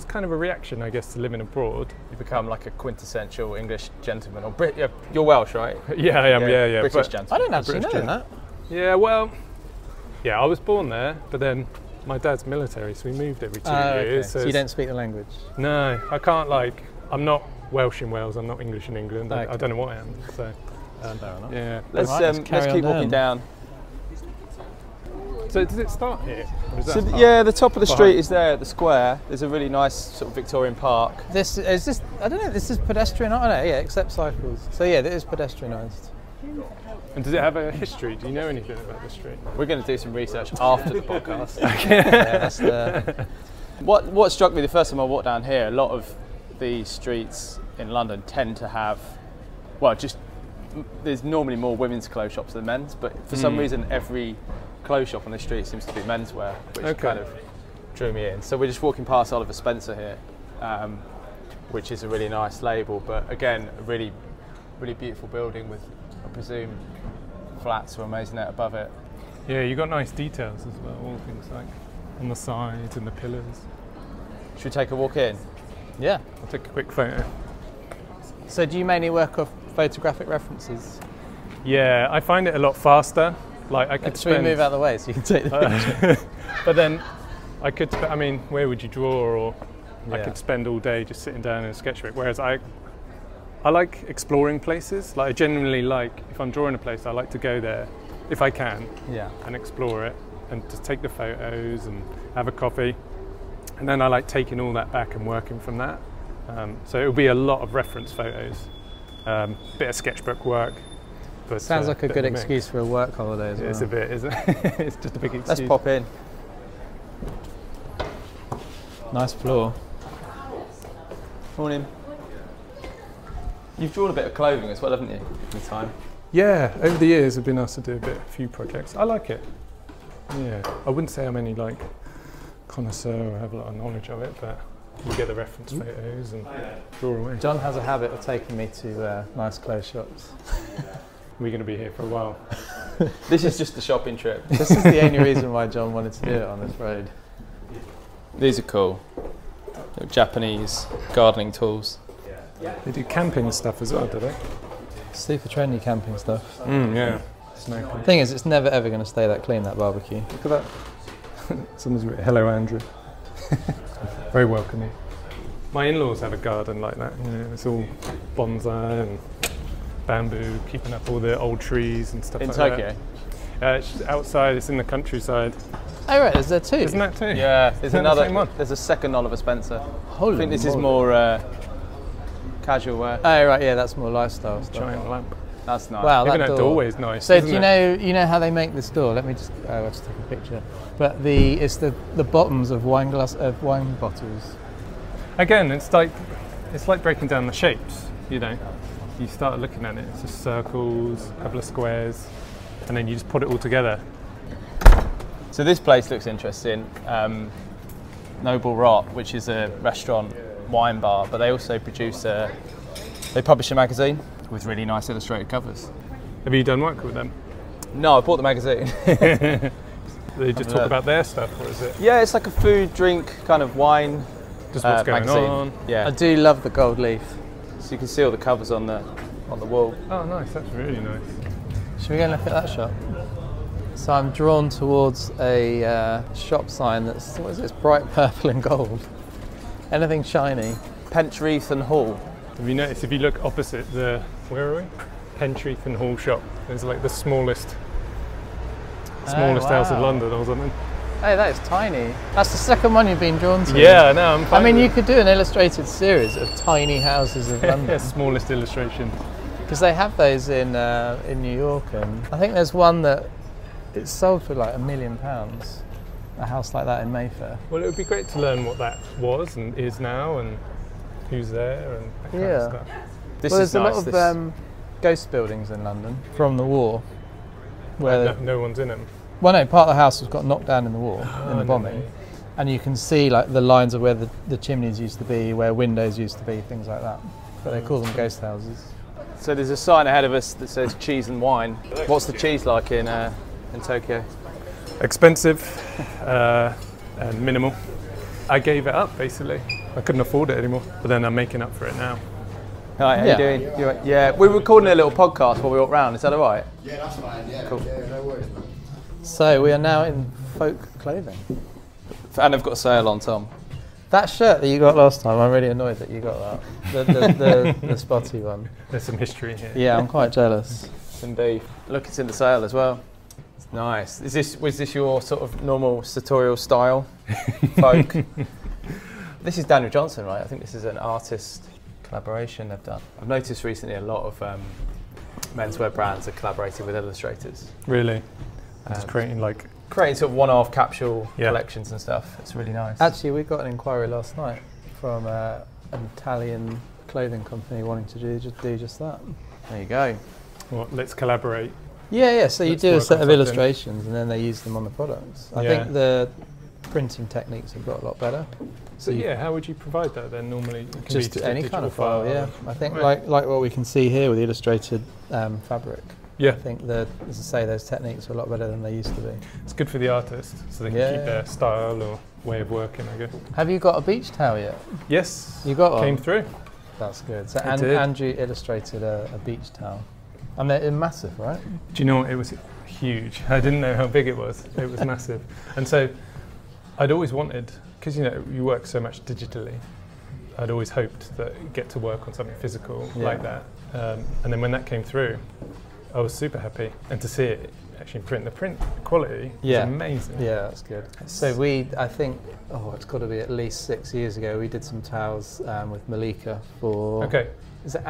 [SPEAKER 3] kind of a reaction, I guess, to living abroad.
[SPEAKER 2] You become like a quintessential English gentleman, or you're Welsh, right?
[SPEAKER 3] Yeah, I am. Yeah.
[SPEAKER 2] British gentleman.
[SPEAKER 1] I didn't actually know that.
[SPEAKER 3] Yeah, well, yeah, I was born there, but then my dad's military, so we moved every 2 years.
[SPEAKER 1] Okay. So you don't speak the language?
[SPEAKER 3] No, I can't. Like, I'm not Welsh in Wales. I'm not English in England.
[SPEAKER 1] Okay.
[SPEAKER 3] I don't know what I am. So,
[SPEAKER 1] fair enough.
[SPEAKER 3] yeah.
[SPEAKER 2] Let's keep walking down.
[SPEAKER 3] So does it start here? Or does that
[SPEAKER 2] So
[SPEAKER 3] start
[SPEAKER 2] yeah, the top of the
[SPEAKER 3] behind?
[SPEAKER 2] street is there at the square. There's a really nice sort of Victorian park.
[SPEAKER 1] This is just, I don't know, this is pedestrian, I don't know, yeah, except cycles. So yeah, it is pedestrianised.
[SPEAKER 3] And does it have a history? Do you know anything about the street?
[SPEAKER 2] We're going to do some research after the podcast.
[SPEAKER 1] Yeah, that's the...
[SPEAKER 2] What struck me the first time I walked down here, a lot of the streets in London tend to have, well, just there's normally more women's clothes shops than men's, but for some reason every clothes shop on the street seems to be menswear, which kind of drew me in. So we're just walking past Oliver Spencer here, which is a really nice label, but again, a really, really beautiful building with, I presume, flats or a maisonette above it.
[SPEAKER 3] Yeah, you got nice details as well. All things like on the sides and the pillars.
[SPEAKER 2] Should we take a walk in?
[SPEAKER 1] Yeah.
[SPEAKER 3] I'll take a quick photo.
[SPEAKER 1] So do you mainly work off photographic references?
[SPEAKER 3] Yeah, I find it a lot faster. Like I could
[SPEAKER 1] Should we move out of the way so you can take the picture?
[SPEAKER 3] But then I could, I mean, where would you draw? Or I
[SPEAKER 1] Yeah.
[SPEAKER 3] could spend all day just sitting down in a sketchbook. Whereas I like exploring places. Like I genuinely like, if I'm drawing a place, I like to go there if I can and explore it and just take the photos and have a coffee. And then I like taking all that back and working from that. So it'll be a lot of reference photos, bit of sketchbook work. But,
[SPEAKER 1] Sounds like a
[SPEAKER 3] bit
[SPEAKER 1] good
[SPEAKER 3] of mix.
[SPEAKER 1] excuse for a work holiday as well.
[SPEAKER 3] It's a bit, isn't it? It's just a big excuse.
[SPEAKER 2] Let's pop in.
[SPEAKER 1] Nice floor.
[SPEAKER 2] Morning. You've drawn a bit of clothing as well, haven't you, in the time?
[SPEAKER 3] Yeah, over the years I've been asked to do a few projects. I like it. Yeah, I wouldn't say I'm any like connoisseur or have a lot of knowledge of it, but you get the reference photos and draw away.
[SPEAKER 1] John has a habit of taking me to nice clothes shops.
[SPEAKER 3] We're going to be here for a while.
[SPEAKER 2] This is just the shopping trip.
[SPEAKER 1] This is the only reason why John wanted to do it on this road.
[SPEAKER 2] These are cool. Little Japanese gardening tools.
[SPEAKER 3] They do camping stuff as well, do they?
[SPEAKER 1] Super trendy camping stuff.
[SPEAKER 3] Yeah.
[SPEAKER 1] The thing is, it's never ever going to stay that clean, that barbecue.
[SPEAKER 3] Look at that. Someone's written, "Hello, Andrew." Very welcoming. My in-laws have a garden like that. You know, it's all bonsai and bamboo, keeping up all the old trees and stuff
[SPEAKER 2] In
[SPEAKER 3] like
[SPEAKER 2] Tokyo?
[SPEAKER 3] that. It's just outside. It's in the countryside.
[SPEAKER 1] Oh right, is there two?
[SPEAKER 3] Isn't that too?
[SPEAKER 2] Yeah, there's
[SPEAKER 3] Isn't that the same
[SPEAKER 2] another.
[SPEAKER 3] one?
[SPEAKER 2] There's a second Oliver Spencer.
[SPEAKER 1] Holy
[SPEAKER 2] I think this is
[SPEAKER 1] moly.
[SPEAKER 2] more casual wear.
[SPEAKER 1] Oh right, yeah, that's more lifestyle stuff.
[SPEAKER 3] Giant lamp.
[SPEAKER 2] That's nice.
[SPEAKER 1] Wow,
[SPEAKER 3] Even
[SPEAKER 1] that
[SPEAKER 3] that
[SPEAKER 1] door.
[SPEAKER 3] doorway is nice.
[SPEAKER 1] So
[SPEAKER 3] isn't
[SPEAKER 1] do
[SPEAKER 3] it?
[SPEAKER 1] you know how they make this door? Let me just I'll just take a picture. But it's the bottoms of wine bottles.
[SPEAKER 3] Again, it's like breaking down the shapes. You know, you start looking at it. It's just circles, a couple of squares, and then you just put it all together.
[SPEAKER 2] So this place looks interesting. Noble Rot, which is a restaurant wine bar, but they also they publish a magazine with really nice illustrated covers.
[SPEAKER 3] Have you done work with them?
[SPEAKER 2] No, I bought the magazine.
[SPEAKER 3] They just talk about their stuff, or is it
[SPEAKER 2] Yeah, it's like a food, drink, kind of wine
[SPEAKER 3] just what's going
[SPEAKER 2] magazine.
[SPEAKER 3] on?
[SPEAKER 2] Yeah,
[SPEAKER 1] I do love the gold leaf.
[SPEAKER 2] so you can see all the covers on the wall.
[SPEAKER 3] Oh, nice. That's really nice.
[SPEAKER 1] Should we go and look at that shop? So I'm drawn towards a shop sign that's, what is it? It's bright purple and gold. Anything shiny.
[SPEAKER 2] Penchreath and Hall.
[SPEAKER 3] Have you noticed if you look opposite where are we? Penchreath and Hall shop. There's like the smallest house in
[SPEAKER 1] wow.
[SPEAKER 3] London or something.
[SPEAKER 1] Hey, that is tiny. That's the second one you've been drawn to.
[SPEAKER 3] Yeah, no, I'm
[SPEAKER 1] I
[SPEAKER 3] fine
[SPEAKER 1] mean,
[SPEAKER 3] with
[SPEAKER 1] you could do an illustrated series of tiny houses of
[SPEAKER 3] it.
[SPEAKER 1] London.
[SPEAKER 3] Smallest illustration.
[SPEAKER 1] Because they have those in New York, and I think there's one that it's sold for like £1 million. A house like that in Mayfair.
[SPEAKER 3] Well, it would be great to learn what that was and is now, and who's there, and that kind
[SPEAKER 1] Yeah.
[SPEAKER 3] of stuff.
[SPEAKER 2] This
[SPEAKER 1] Well,
[SPEAKER 2] is
[SPEAKER 1] there's
[SPEAKER 2] nice.
[SPEAKER 1] a lot of ghost buildings in London from the war. where
[SPEAKER 3] no one's in them.
[SPEAKER 1] Well, no, part of the house was got knocked down in the war in the bombing, and you can see like the lines of where the chimneys used to be, where windows used to be, things like that. But they call them ghost houses.
[SPEAKER 2] So there's a sign ahead of us that says cheese and wine. What's the cheese like in Tokyo?
[SPEAKER 3] Expensive and minimal. I gave it up basically. I couldn't afford it anymore, but then I'm making up for it now.
[SPEAKER 2] Hi, how you doing? Yeah, we're recording a little podcast while we walk around. Is that all right?
[SPEAKER 4] Yeah, that's fine. Yeah,
[SPEAKER 2] cool.
[SPEAKER 4] Yeah, no worries, man.
[SPEAKER 1] So we are now in folk clothing.
[SPEAKER 2] And I've got a sale on, Tom.
[SPEAKER 1] That shirt that you got last time, I'm really annoyed that you got that. The spotty one.
[SPEAKER 3] There's some history here.
[SPEAKER 1] Yeah, I'm quite jealous.
[SPEAKER 2] Some beef. Look, it's in the sale as well. It's nice. Was this your sort of normal sartorial style folk? This is Daniel Johnson, right? I think this is an artist collaboration they've done. I've noticed recently a lot of menswear brands are collaborating with illustrators.
[SPEAKER 3] Really? Just creating
[SPEAKER 2] sort of one-off capsule collections and stuff. It's really nice.
[SPEAKER 1] Actually, we got an inquiry last night from an Italian clothing company wanting to do just that.
[SPEAKER 2] There you go.
[SPEAKER 3] Well, let's collaborate.
[SPEAKER 1] Yeah. So you
[SPEAKER 3] Let's
[SPEAKER 1] do a
[SPEAKER 3] work
[SPEAKER 1] set
[SPEAKER 3] on
[SPEAKER 1] of
[SPEAKER 3] something.
[SPEAKER 1] illustrations and then they use them on the products. I think the printing techniques have got a lot better.
[SPEAKER 3] So how would you provide that then normally? It can
[SPEAKER 1] Just
[SPEAKER 3] be
[SPEAKER 1] any
[SPEAKER 3] digital
[SPEAKER 1] kind of file, yeah. I think like what we can see here with the illustrated fabric.
[SPEAKER 3] Yeah.
[SPEAKER 1] I think that, as I say, those techniques are a lot better than they used to be.
[SPEAKER 3] It's good for the artist, so they can keep their style or way of working, I guess.
[SPEAKER 1] Have you got a beach towel yet?
[SPEAKER 3] Yes.
[SPEAKER 1] You got one?
[SPEAKER 3] Came through.
[SPEAKER 1] That's good. So
[SPEAKER 3] I did.
[SPEAKER 1] Andrew illustrated a beach towel. And they're massive, right?
[SPEAKER 3] Do you know what? It was huge. I didn't know how big it was. It was massive. And so I'd always wanted, because you work so much digitally, I'd always hoped that you'd get to work on something physical like that. And then when that came through, I was super happy. And to see it actually in print, the print quality is amazing.
[SPEAKER 1] Yeah, that's good. So I think, it's got to be at least 6 years ago, we did some towels with Malika for...
[SPEAKER 3] Okay.
[SPEAKER 1] Is it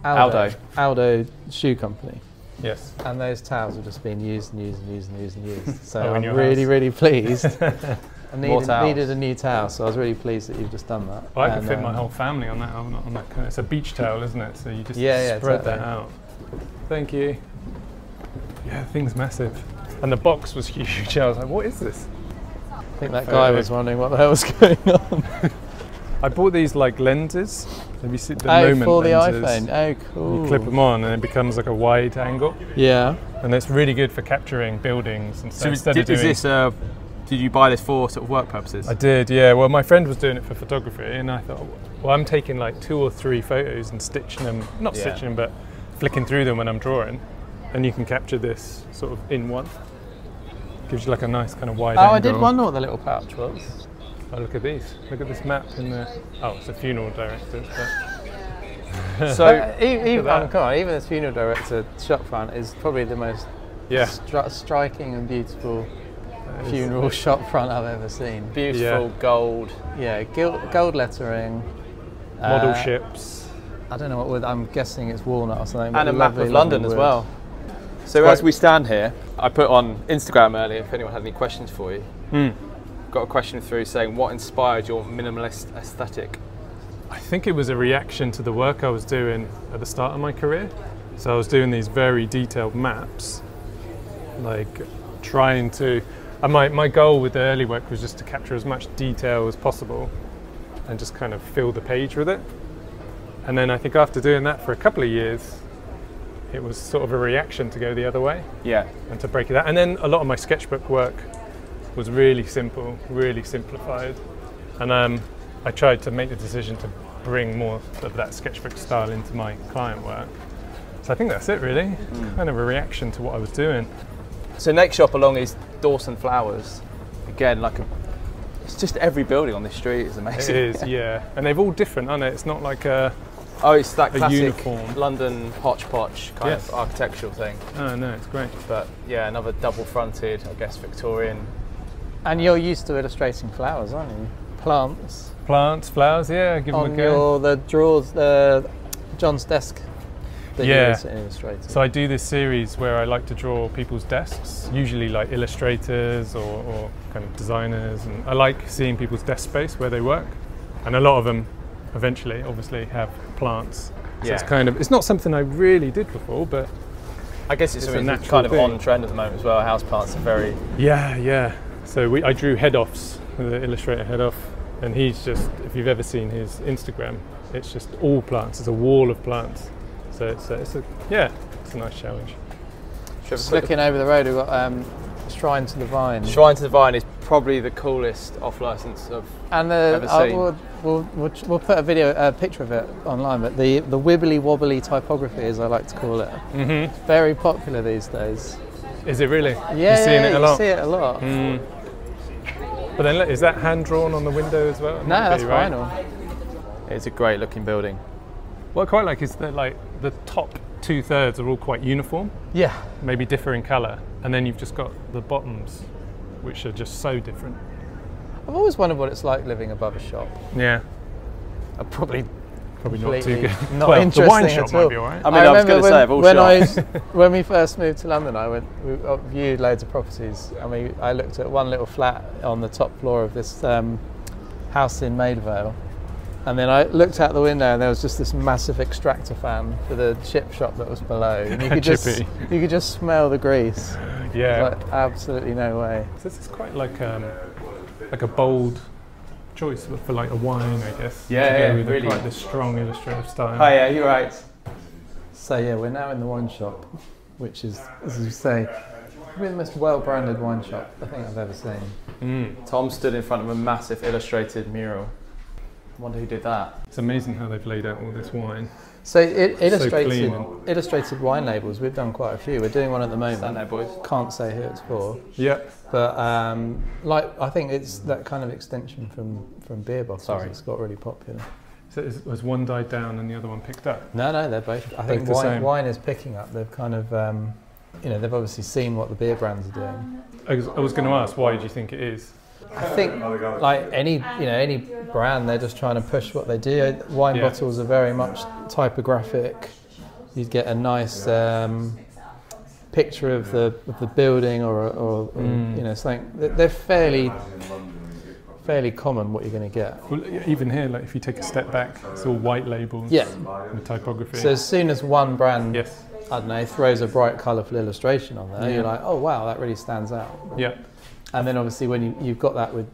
[SPEAKER 1] Aldo Shoe Company.
[SPEAKER 3] Yes.
[SPEAKER 1] And those towels have just been used and used and used and used and used. So
[SPEAKER 3] in
[SPEAKER 1] I'm
[SPEAKER 3] your
[SPEAKER 1] really,
[SPEAKER 3] house.
[SPEAKER 1] really pleased. I
[SPEAKER 2] More towels.
[SPEAKER 1] needed a new towel, so I was really pleased that you've just done that.
[SPEAKER 3] Well, I can fit my whole family on that. It's a beach towel, isn't it? So you just spread that out. Thank you. Yeah, the thing's massive. And the box was huge. I was like, what is this?
[SPEAKER 1] I think that guy was wondering what the hell was going on.
[SPEAKER 3] I bought these lenses. Have you seen the moment
[SPEAKER 1] for the
[SPEAKER 3] lenses?
[SPEAKER 1] iPhone. Oh, cool.
[SPEAKER 3] You clip them on and it becomes like a wide angle.
[SPEAKER 1] Yeah.
[SPEAKER 3] And it's really good for capturing buildings and stuff.
[SPEAKER 2] Did you buy this for sort of work purposes?
[SPEAKER 3] I did, yeah. Well, my friend was doing it for photography, and I thought, well, I'm taking 2 or 3 photos and stitching them, stitching them, but flicking through them when I'm drawing, and you can capture this sort of in one. Gives you a nice kind of wide angle.
[SPEAKER 1] I did wonder what the little pouch was.
[SPEAKER 3] Oh, look at these. Look at this map in there. Oh, it's a funeral director's. But
[SPEAKER 1] So even this funeral director shop front is probably the most striking and beautiful funeral shop front I've ever seen.
[SPEAKER 2] Beautiful gold.
[SPEAKER 1] Yeah, gold lettering.
[SPEAKER 3] Model ships.
[SPEAKER 1] I don't know what wood. I'm guessing it's walnut or something.
[SPEAKER 2] And a map of London as well. So as we stand here, I put on Instagram earlier if anyone had any questions for you. Got a question through saying, what inspired your minimalist aesthetic?
[SPEAKER 3] I think it was a reaction to the work I was doing at the start of my career. So I was doing these very detailed maps, trying to... And my goal with the early work was just to capture as much detail as possible and just kind of fill the page with it. And then I think after doing that for a couple of years, it was sort of a reaction to go the other way.
[SPEAKER 2] Yeah.
[SPEAKER 3] And to break it out. And then a lot of my sketchbook work was really simple, really simplified. And I tried to make the decision to bring more of that sketchbook style into my client work. So I think that's it really, kind of a reaction to what I was doing.
[SPEAKER 2] So next shop along is Dawson Flowers. Again, it's just every building on this street is amazing.
[SPEAKER 3] It is, yeah. And they're all different, aren't they? It's not like
[SPEAKER 2] it's that classic
[SPEAKER 3] uniform
[SPEAKER 2] London hodgepodge kind of architectural thing.
[SPEAKER 3] Oh no, it's great.
[SPEAKER 2] But yeah, another double-fronted, I guess, Victorian.
[SPEAKER 1] And you're used to illustrating flowers, aren't you? Plants.
[SPEAKER 3] Plants, flowers, yeah, give them a go.
[SPEAKER 1] The drawers, John's desk. Illustrated.
[SPEAKER 3] So I do this series where I like to draw people's desks, usually like illustrators or kind of designers, and I like seeing people's desk space where they work, and a lot of them eventually obviously have plants. So it's not something I really did before, but
[SPEAKER 2] I guess it's
[SPEAKER 3] a
[SPEAKER 2] something that's
[SPEAKER 3] natural
[SPEAKER 2] kind of
[SPEAKER 3] thing.
[SPEAKER 2] on trend at the moment as well. Houseplants are very...
[SPEAKER 3] Yeah. So I drew head-offs, the Illustrator head-off, and he's just, if you've ever seen his Instagram, it's just all plants. It's a wall of plants. So it's a nice challenge.
[SPEAKER 1] Just looking over the road, we've got Shrine to the Vine.
[SPEAKER 2] Shrine to the Vine is probably the coolest off-licence I've ever seen.
[SPEAKER 1] We'll put a picture of it online, but the wibbly wobbly typography, as I like to call it, it's very popular these days.
[SPEAKER 3] Is it really?
[SPEAKER 1] Yeah,
[SPEAKER 3] You're seeing it a lot?
[SPEAKER 1] You see it a lot.
[SPEAKER 3] But then, is that hand-drawn on the window as well?
[SPEAKER 1] No, that's
[SPEAKER 3] right?
[SPEAKER 1] vinyl.
[SPEAKER 2] It's a great looking building.
[SPEAKER 3] What I quite like is that the top 2/3 are all quite uniform,
[SPEAKER 1] Yeah.
[SPEAKER 3] maybe differ in colour, and then you've just got the bottoms, which are just so different.
[SPEAKER 1] I've always wondered what it's like living above a shop.
[SPEAKER 3] Yeah,
[SPEAKER 1] Probably
[SPEAKER 3] not too
[SPEAKER 1] completely
[SPEAKER 3] good.
[SPEAKER 1] not
[SPEAKER 3] Well, the
[SPEAKER 1] interesting
[SPEAKER 3] wine shop
[SPEAKER 1] at all.
[SPEAKER 3] might be alright.
[SPEAKER 2] I mean, I was going to say, of all shops.
[SPEAKER 1] When we first moved to London, we viewed loads of properties, and I looked at one little flat on the top floor of this house in Maidvale, and then I looked out the window, and there was just this massive extractor fan for the chip shop that was below, and you could just smell the grease.
[SPEAKER 3] Yeah,
[SPEAKER 1] Like, absolutely no way.
[SPEAKER 3] so this is quite like a bold choice for like a wine, I guess.
[SPEAKER 2] Yeah,
[SPEAKER 3] to go with
[SPEAKER 2] really.
[SPEAKER 3] quite the strong illustrative style.
[SPEAKER 2] Oh yeah, you're right.
[SPEAKER 1] So yeah, we're now in the wine shop, which is, as you say, probably the most well-branded wine shop I think I've ever seen.
[SPEAKER 2] Tom stood in front of a massive illustrated mural. I wonder who did that.
[SPEAKER 3] It's amazing how they've laid out all this wine.
[SPEAKER 1] So
[SPEAKER 3] clean
[SPEAKER 1] illustrated wine labels, we've done quite a few. We're doing one at the moment.
[SPEAKER 2] Stand there, boys.
[SPEAKER 1] Can't say who it's for,
[SPEAKER 3] Yeah.
[SPEAKER 1] but I think it's that kind of extension from beer bottles.
[SPEAKER 2] Sorry.
[SPEAKER 1] It's got really popular.
[SPEAKER 3] So has one died down and the other one picked up?
[SPEAKER 1] No, they're both. I think
[SPEAKER 3] the same.
[SPEAKER 1] wine is picking up. They've kind of, they've obviously seen what the beer brands are doing.
[SPEAKER 3] I was going to ask, why do you think it is?
[SPEAKER 1] I think, like any brand, they're just trying to push what they do. Wine bottles are very much typographic. You'd get a nice picture of the building or something. They're fairly common what you're going to get.
[SPEAKER 3] Well, even here, like if you take a step back, it's all white labels.
[SPEAKER 1] Yeah.
[SPEAKER 3] And typography.
[SPEAKER 1] So as soon as one brand,
[SPEAKER 3] yes.
[SPEAKER 1] I don't know, throws a bright, colourful illustration on there, you're like, oh wow, that really stands out.
[SPEAKER 3] Yeah.
[SPEAKER 1] And then obviously when you've got that with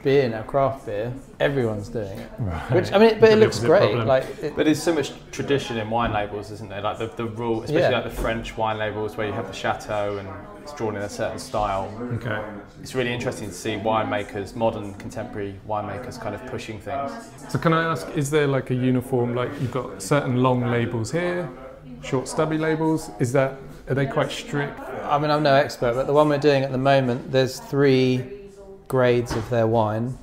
[SPEAKER 1] beer now, craft beer, everyone's doing it.
[SPEAKER 3] Right.
[SPEAKER 1] Which but it looks
[SPEAKER 3] Opposite
[SPEAKER 1] great.
[SPEAKER 3] problem.
[SPEAKER 2] But there's so much tradition in wine labels, isn't there? Like the rule, especially like the French wine labels where you have the chateau and it's drawn in a certain style.
[SPEAKER 3] Okay.
[SPEAKER 2] It's really interesting to see winemakers, modern contemporary winemakers, kind of pushing things.
[SPEAKER 3] So can I ask, is there like a uniform, like you've got certain long labels here, short stubby labels? Are they quite strict?
[SPEAKER 1] I mean, I'm no expert, but the one we're doing at the moment, there's 3 grades of their wine,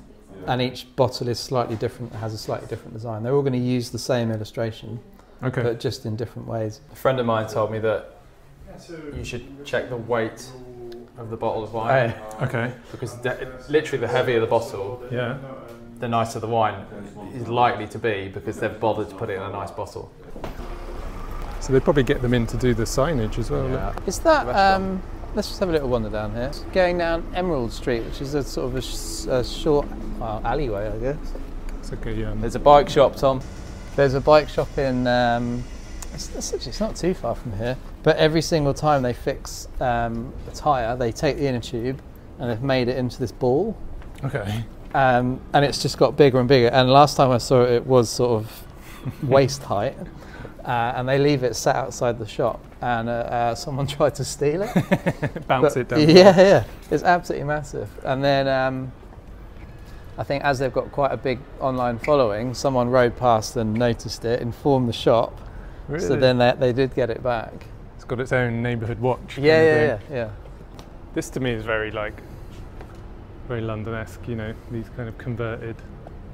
[SPEAKER 1] and each bottle is slightly different, has a slightly different design. They're all going to use the same illustration,
[SPEAKER 3] Okay.
[SPEAKER 1] but just in different ways.
[SPEAKER 2] A friend of mine told me that you should check the weight of the bottle of wine
[SPEAKER 3] Okay.
[SPEAKER 2] because literally the heavier the bottle,
[SPEAKER 3] Yeah.
[SPEAKER 2] the nicer the wine is likely to be because they've bothered to put it in a nice bottle.
[SPEAKER 3] So they probably get them in to do the signage as well.
[SPEAKER 2] Yeah.
[SPEAKER 1] Is that, let's just have a little wander down here. Going down Emerald Street, which is a sort of a short alleyway, I guess.
[SPEAKER 3] It's like a,
[SPEAKER 2] There's a bike shop, Tom.
[SPEAKER 1] There's a bike shop in, it's not too far from here, but every single time they fix a tyre, they take the inner tube and they've made it into this ball.
[SPEAKER 3] okay.
[SPEAKER 1] And it's just got bigger and bigger. And last time I saw it, it was sort of waist height. And they leave it sat outside the shop, and someone tried to steal it.
[SPEAKER 3] Bounce it down.
[SPEAKER 1] Yeah, it's absolutely massive. And then I think as they've got quite a big online following, someone rode past and noticed it, informed the shop.
[SPEAKER 3] Really?
[SPEAKER 1] So then they did get it back.
[SPEAKER 3] It's got its own neighbourhood watch.
[SPEAKER 1] Yeah.
[SPEAKER 3] This to me is very London-esque, these kind of converted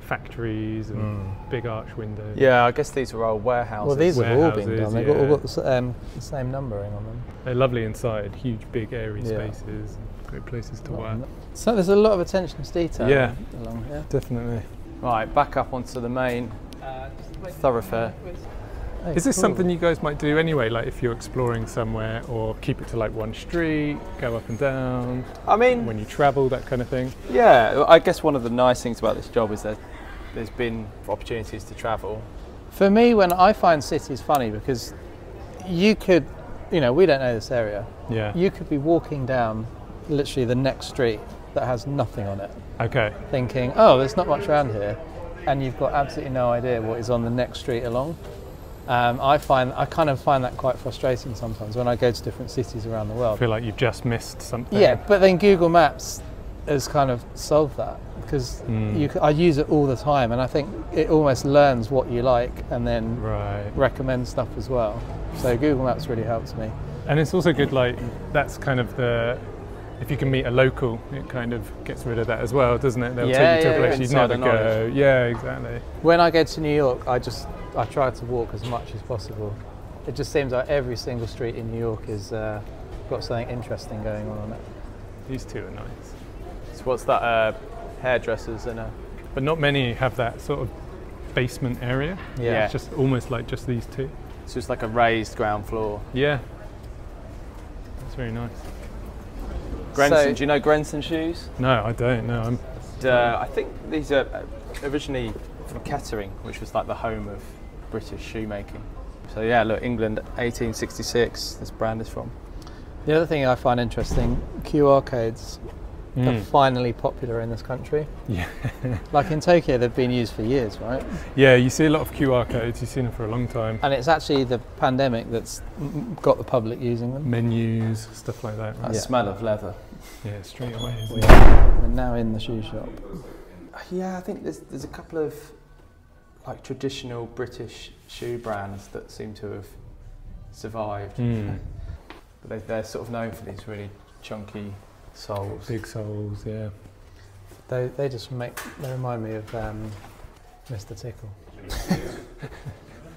[SPEAKER 3] factories and big arch windows.
[SPEAKER 2] Yeah, I guess these are old warehouses.
[SPEAKER 1] Well, these have all been
[SPEAKER 3] Warehouses,
[SPEAKER 1] done. They've all got the same numbering on them.
[SPEAKER 3] They're lovely inside, huge, big, airy
[SPEAKER 1] Yeah.
[SPEAKER 3] spaces, great places to work.
[SPEAKER 1] So there's a lot of attention to detail
[SPEAKER 3] Yeah.
[SPEAKER 1] along here.
[SPEAKER 3] Definitely.
[SPEAKER 2] Right, back up onto the main thoroughfare.
[SPEAKER 1] Oh,
[SPEAKER 3] Is this
[SPEAKER 1] cool.
[SPEAKER 3] something you guys might do anyway, like if you're exploring somewhere, or keep it to like one street, go up and down,
[SPEAKER 2] I mean,
[SPEAKER 3] when you travel, that kind of thing?
[SPEAKER 2] yeah, I guess one of the nice things about this job is that there's been opportunities to travel.
[SPEAKER 1] For me, when I find cities funny, because you could you know, we don't know this area.
[SPEAKER 3] Yeah.
[SPEAKER 1] You could be walking down literally the next street that has nothing on it.
[SPEAKER 3] Okay.
[SPEAKER 1] Thinking, oh, there's not much around here, and you've got absolutely no idea what is on the next street along. I kind of find that quite frustrating sometimes when I go to different cities around the
[SPEAKER 3] I
[SPEAKER 1] world.
[SPEAKER 3] feel like you've just missed something.
[SPEAKER 1] Yeah, but then Google Maps has kind of solved that, because I use it all the time, and I think it almost learns what you like and then recommends stuff as well. So Google Maps really helps me.
[SPEAKER 3] And it's also good, like, that's kind of if you can meet a local, it kind of gets rid of that as well, doesn't it? They'll take you to a place you'd never go. Yeah, exactly.
[SPEAKER 1] When I go to New York, I try to walk as much as possible. It just seems like every single street in New York has got something interesting going on it.
[SPEAKER 3] These two are nice.
[SPEAKER 2] So what's that? Hairdressers and
[SPEAKER 3] But not many have that sort of basement area.
[SPEAKER 1] Yeah.
[SPEAKER 3] It's just almost like just these two.
[SPEAKER 2] it's just like a raised ground floor.
[SPEAKER 3] Yeah. That's very nice.
[SPEAKER 2] Grenson, do you know Grenson shoes?
[SPEAKER 3] No, I don't. No,
[SPEAKER 2] I think these are originally from Kettering, which was like the home of British shoemaking. So yeah, look, England, 1866. This brand is from.
[SPEAKER 1] The other thing I find interesting, QR codes are finally popular in this country.
[SPEAKER 3] Yeah.
[SPEAKER 1] Like in Tokyo, they've been used for years, right?
[SPEAKER 3] Yeah, you see a lot of QR codes. You've seen them for a long time.
[SPEAKER 1] And it's actually the pandemic that's got the public using them.
[SPEAKER 3] Menus, stuff like that.
[SPEAKER 2] That smell of leather.
[SPEAKER 3] Yeah, straight away. Isn't it?
[SPEAKER 1] We're now in the shoe shop.
[SPEAKER 2] Yeah, I think there's a couple of like traditional British shoe brands that seem to have survived. But they're sort of known for these really chunky soles.
[SPEAKER 3] Big soles, yeah.
[SPEAKER 1] They remind me of Mr. Tickle.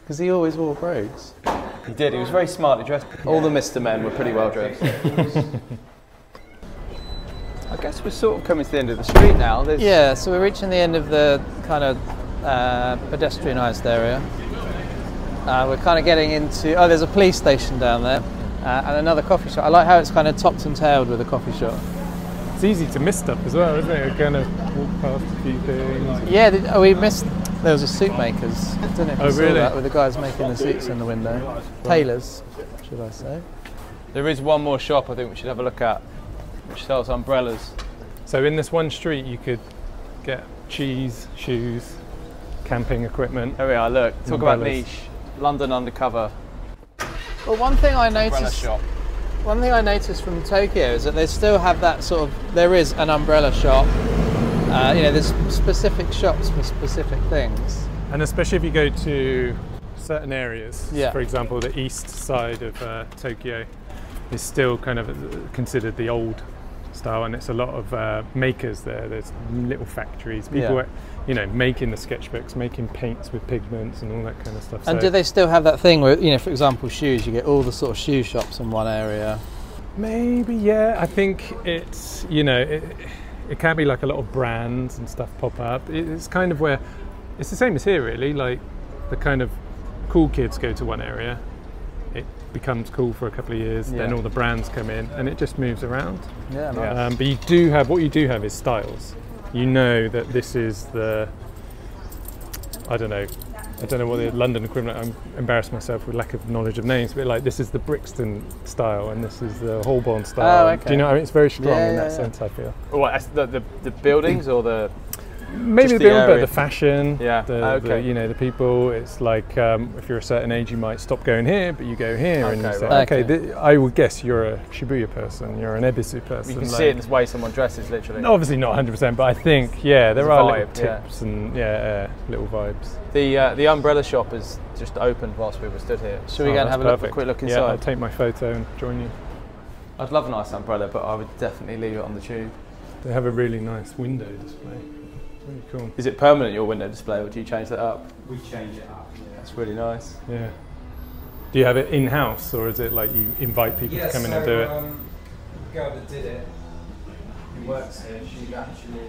[SPEAKER 1] Because he always wore brogues.
[SPEAKER 2] He did, he was very smartly dressed. All the Mr. men were pretty well dressed. I guess we're sort of coming to the end of the street now.
[SPEAKER 1] Yeah, so we're reaching the end of the kind of pedestrianised area. We're kind of getting into, there's a police station down there and another coffee shop. I like how it's kind of topped and tailed with a coffee shop.
[SPEAKER 3] It's easy to miss stuff as well, isn't it? Kind of walk past a few things.
[SPEAKER 1] Yeah, we missed, there was a suit makers. I don't know if you saw
[SPEAKER 3] really?
[SPEAKER 1] that, with the guys making the suits in the window. Tailors, should I say.
[SPEAKER 2] There is one more shop I think we should have a look at, which sells umbrellas.
[SPEAKER 3] So in this one street you could get cheese, shoes, camping equipment.
[SPEAKER 2] There we are, look, talk about
[SPEAKER 3] umbrellas.
[SPEAKER 2] niche. London undercover
[SPEAKER 1] Well, one thing I
[SPEAKER 2] umbrella
[SPEAKER 1] noticed
[SPEAKER 2] shop.
[SPEAKER 1] One thing I noticed from Tokyo is that they still have that sort of, there is an umbrella shop, there's specific shops for specific things.
[SPEAKER 3] And especially if you go to certain areas,
[SPEAKER 1] Yeah.
[SPEAKER 3] for example the east side of Tokyo is still kind of considered the old style, and it's a lot of makers there. There's little factories, people making the sketchbooks, making paints with pigments and all that kind of stuff.
[SPEAKER 1] And
[SPEAKER 3] so
[SPEAKER 1] do they still have that thing where, for example, shoes, you get all the sort of shoe shops in one area?
[SPEAKER 3] maybe, yeah. I think it's, it can be like a lot of brands and stuff pop up. It's kind of where, it's the same as here really, like the kind of cool kids go to one area, it becomes cool for a couple of years, then all the brands come in and it just moves around.
[SPEAKER 1] Yeah, nice.
[SPEAKER 3] But what you do have is styles. You know that this is the, I don't know what the London equivalent, I'm embarrassing myself with lack of knowledge of names, but like this is the Brixton style and this is the Holborn style.
[SPEAKER 1] Oh, okay.
[SPEAKER 3] Do you know what I mean? It's very strong in that
[SPEAKER 1] yeah.
[SPEAKER 3] sense, I feel.
[SPEAKER 2] What, the buildings or the...
[SPEAKER 3] Maybe
[SPEAKER 2] Just
[SPEAKER 3] the
[SPEAKER 2] the
[SPEAKER 3] building, but
[SPEAKER 2] area.
[SPEAKER 3] the fashion,
[SPEAKER 2] Yeah, okay.
[SPEAKER 3] the people. It's like if you're a certain age, you might stop going here, but you go here, and you
[SPEAKER 2] Okay,
[SPEAKER 3] say,
[SPEAKER 2] right.
[SPEAKER 3] okay, I would guess you're a Shibuya person, you're an Ebisu person.
[SPEAKER 2] You can see it in the way someone dresses, literally.
[SPEAKER 3] Obviously not 100%, but I think, there
[SPEAKER 2] There's a
[SPEAKER 3] are
[SPEAKER 2] vibe,
[SPEAKER 3] little tips and little vibes.
[SPEAKER 2] The umbrella shop is just opened whilst we were stood here. Should we go and
[SPEAKER 3] that's
[SPEAKER 2] have a
[SPEAKER 3] perfect.
[SPEAKER 2] quick look
[SPEAKER 3] Yeah,
[SPEAKER 2] inside?
[SPEAKER 3] I'll take my photo and join you.
[SPEAKER 2] I'd love a nice umbrella, but I would definitely leave it on the tube.
[SPEAKER 3] They have a really nice window display. Really cool.
[SPEAKER 2] Is it permanent, your window display, or do you change that up?
[SPEAKER 4] We change it up. Yeah.
[SPEAKER 2] That's really nice.
[SPEAKER 3] Yeah. Do you have it in-house, or is it like you invite people to come in and do it?
[SPEAKER 4] The girl that did it, who works here, she actually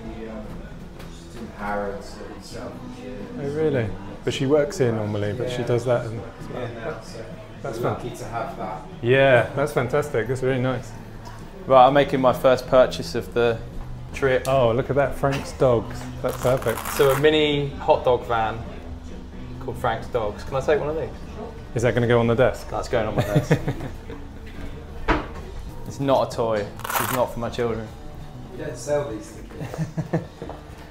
[SPEAKER 4] she's in Harrods herself.
[SPEAKER 3] Oh really? But she works here normally, but she does that. And,
[SPEAKER 4] That's lucky to have that.
[SPEAKER 3] yeah, that's fantastic. That's really nice.
[SPEAKER 2] Right, I'm making my first purchase of the trip.
[SPEAKER 3] Oh, look at that, Frank's Dogs. That's perfect.
[SPEAKER 2] So a mini hot dog van called Frank's Dogs. Can I take one of these?
[SPEAKER 3] Is that going to go on the desk?
[SPEAKER 2] That's going on my desk. not a toy. It's not for my children.
[SPEAKER 4] You don't sell these to kids.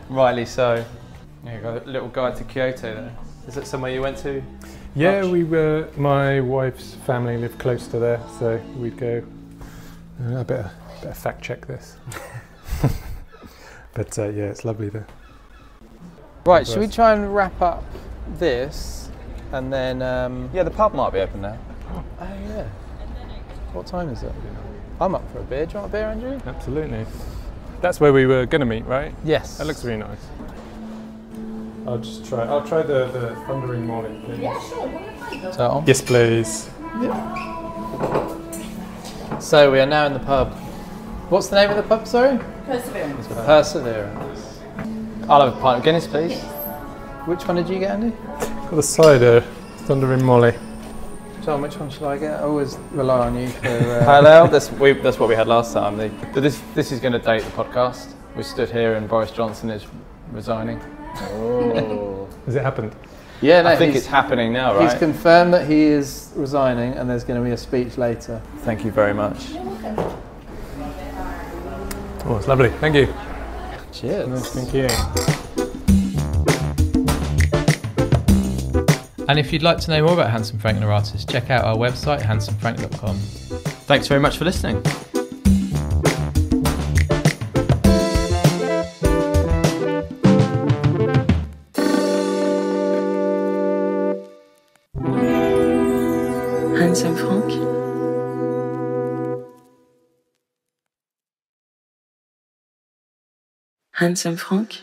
[SPEAKER 2] Rightly so. Yeah, you got a little guide to Kyoto there. Is it somewhere you went to?
[SPEAKER 3] Yeah,
[SPEAKER 2] much?
[SPEAKER 3] my wife's family lived close to there, so we'd go. I better fact check this. But yeah, it's lovely there.
[SPEAKER 2] Right, should we try and wrap up this and then... Yeah, the pub might be open now.
[SPEAKER 1] Oh yeah. What time is it? I'm up for a beer. Do you want a beer, Andrew?
[SPEAKER 3] Absolutely. That's where we were going to meet, right?
[SPEAKER 1] Yes.
[SPEAKER 3] That looks really nice. I'll try the Thundering Molly, please.
[SPEAKER 5] Yeah, sure. What do you find
[SPEAKER 1] Is that on?
[SPEAKER 3] Yes, please.
[SPEAKER 1] So we are now in the pub. What's the name of the pub, sorry?
[SPEAKER 5] Perseverance.
[SPEAKER 1] Perseverance.
[SPEAKER 2] I'll have a pint of Guinness, please.
[SPEAKER 1] Which one did you get, Andy?
[SPEAKER 3] Got the cider, Thundering Molly.
[SPEAKER 1] John, which one should I get? I always rely on you for...
[SPEAKER 2] Hello, that's what we had last time. But this is going to date the podcast. We stood here and Boris Johnson is resigning.
[SPEAKER 3] Oh. Has it happened?
[SPEAKER 1] Yeah, no,
[SPEAKER 2] I think it's happening now, right?
[SPEAKER 1] He's confirmed that he is resigning and there's going to be a speech later.
[SPEAKER 2] Thank you very much.
[SPEAKER 5] You're welcome.
[SPEAKER 3] Oh, it's lovely. Thank you.
[SPEAKER 1] Cheers.
[SPEAKER 3] Thank you.
[SPEAKER 1] And if you'd like to know more about Handsome Frank and our artists, check out our website, handsomefrank.com.
[SPEAKER 2] Thanks very much for listening.
[SPEAKER 6] Handsome Frank. Handsome Frank.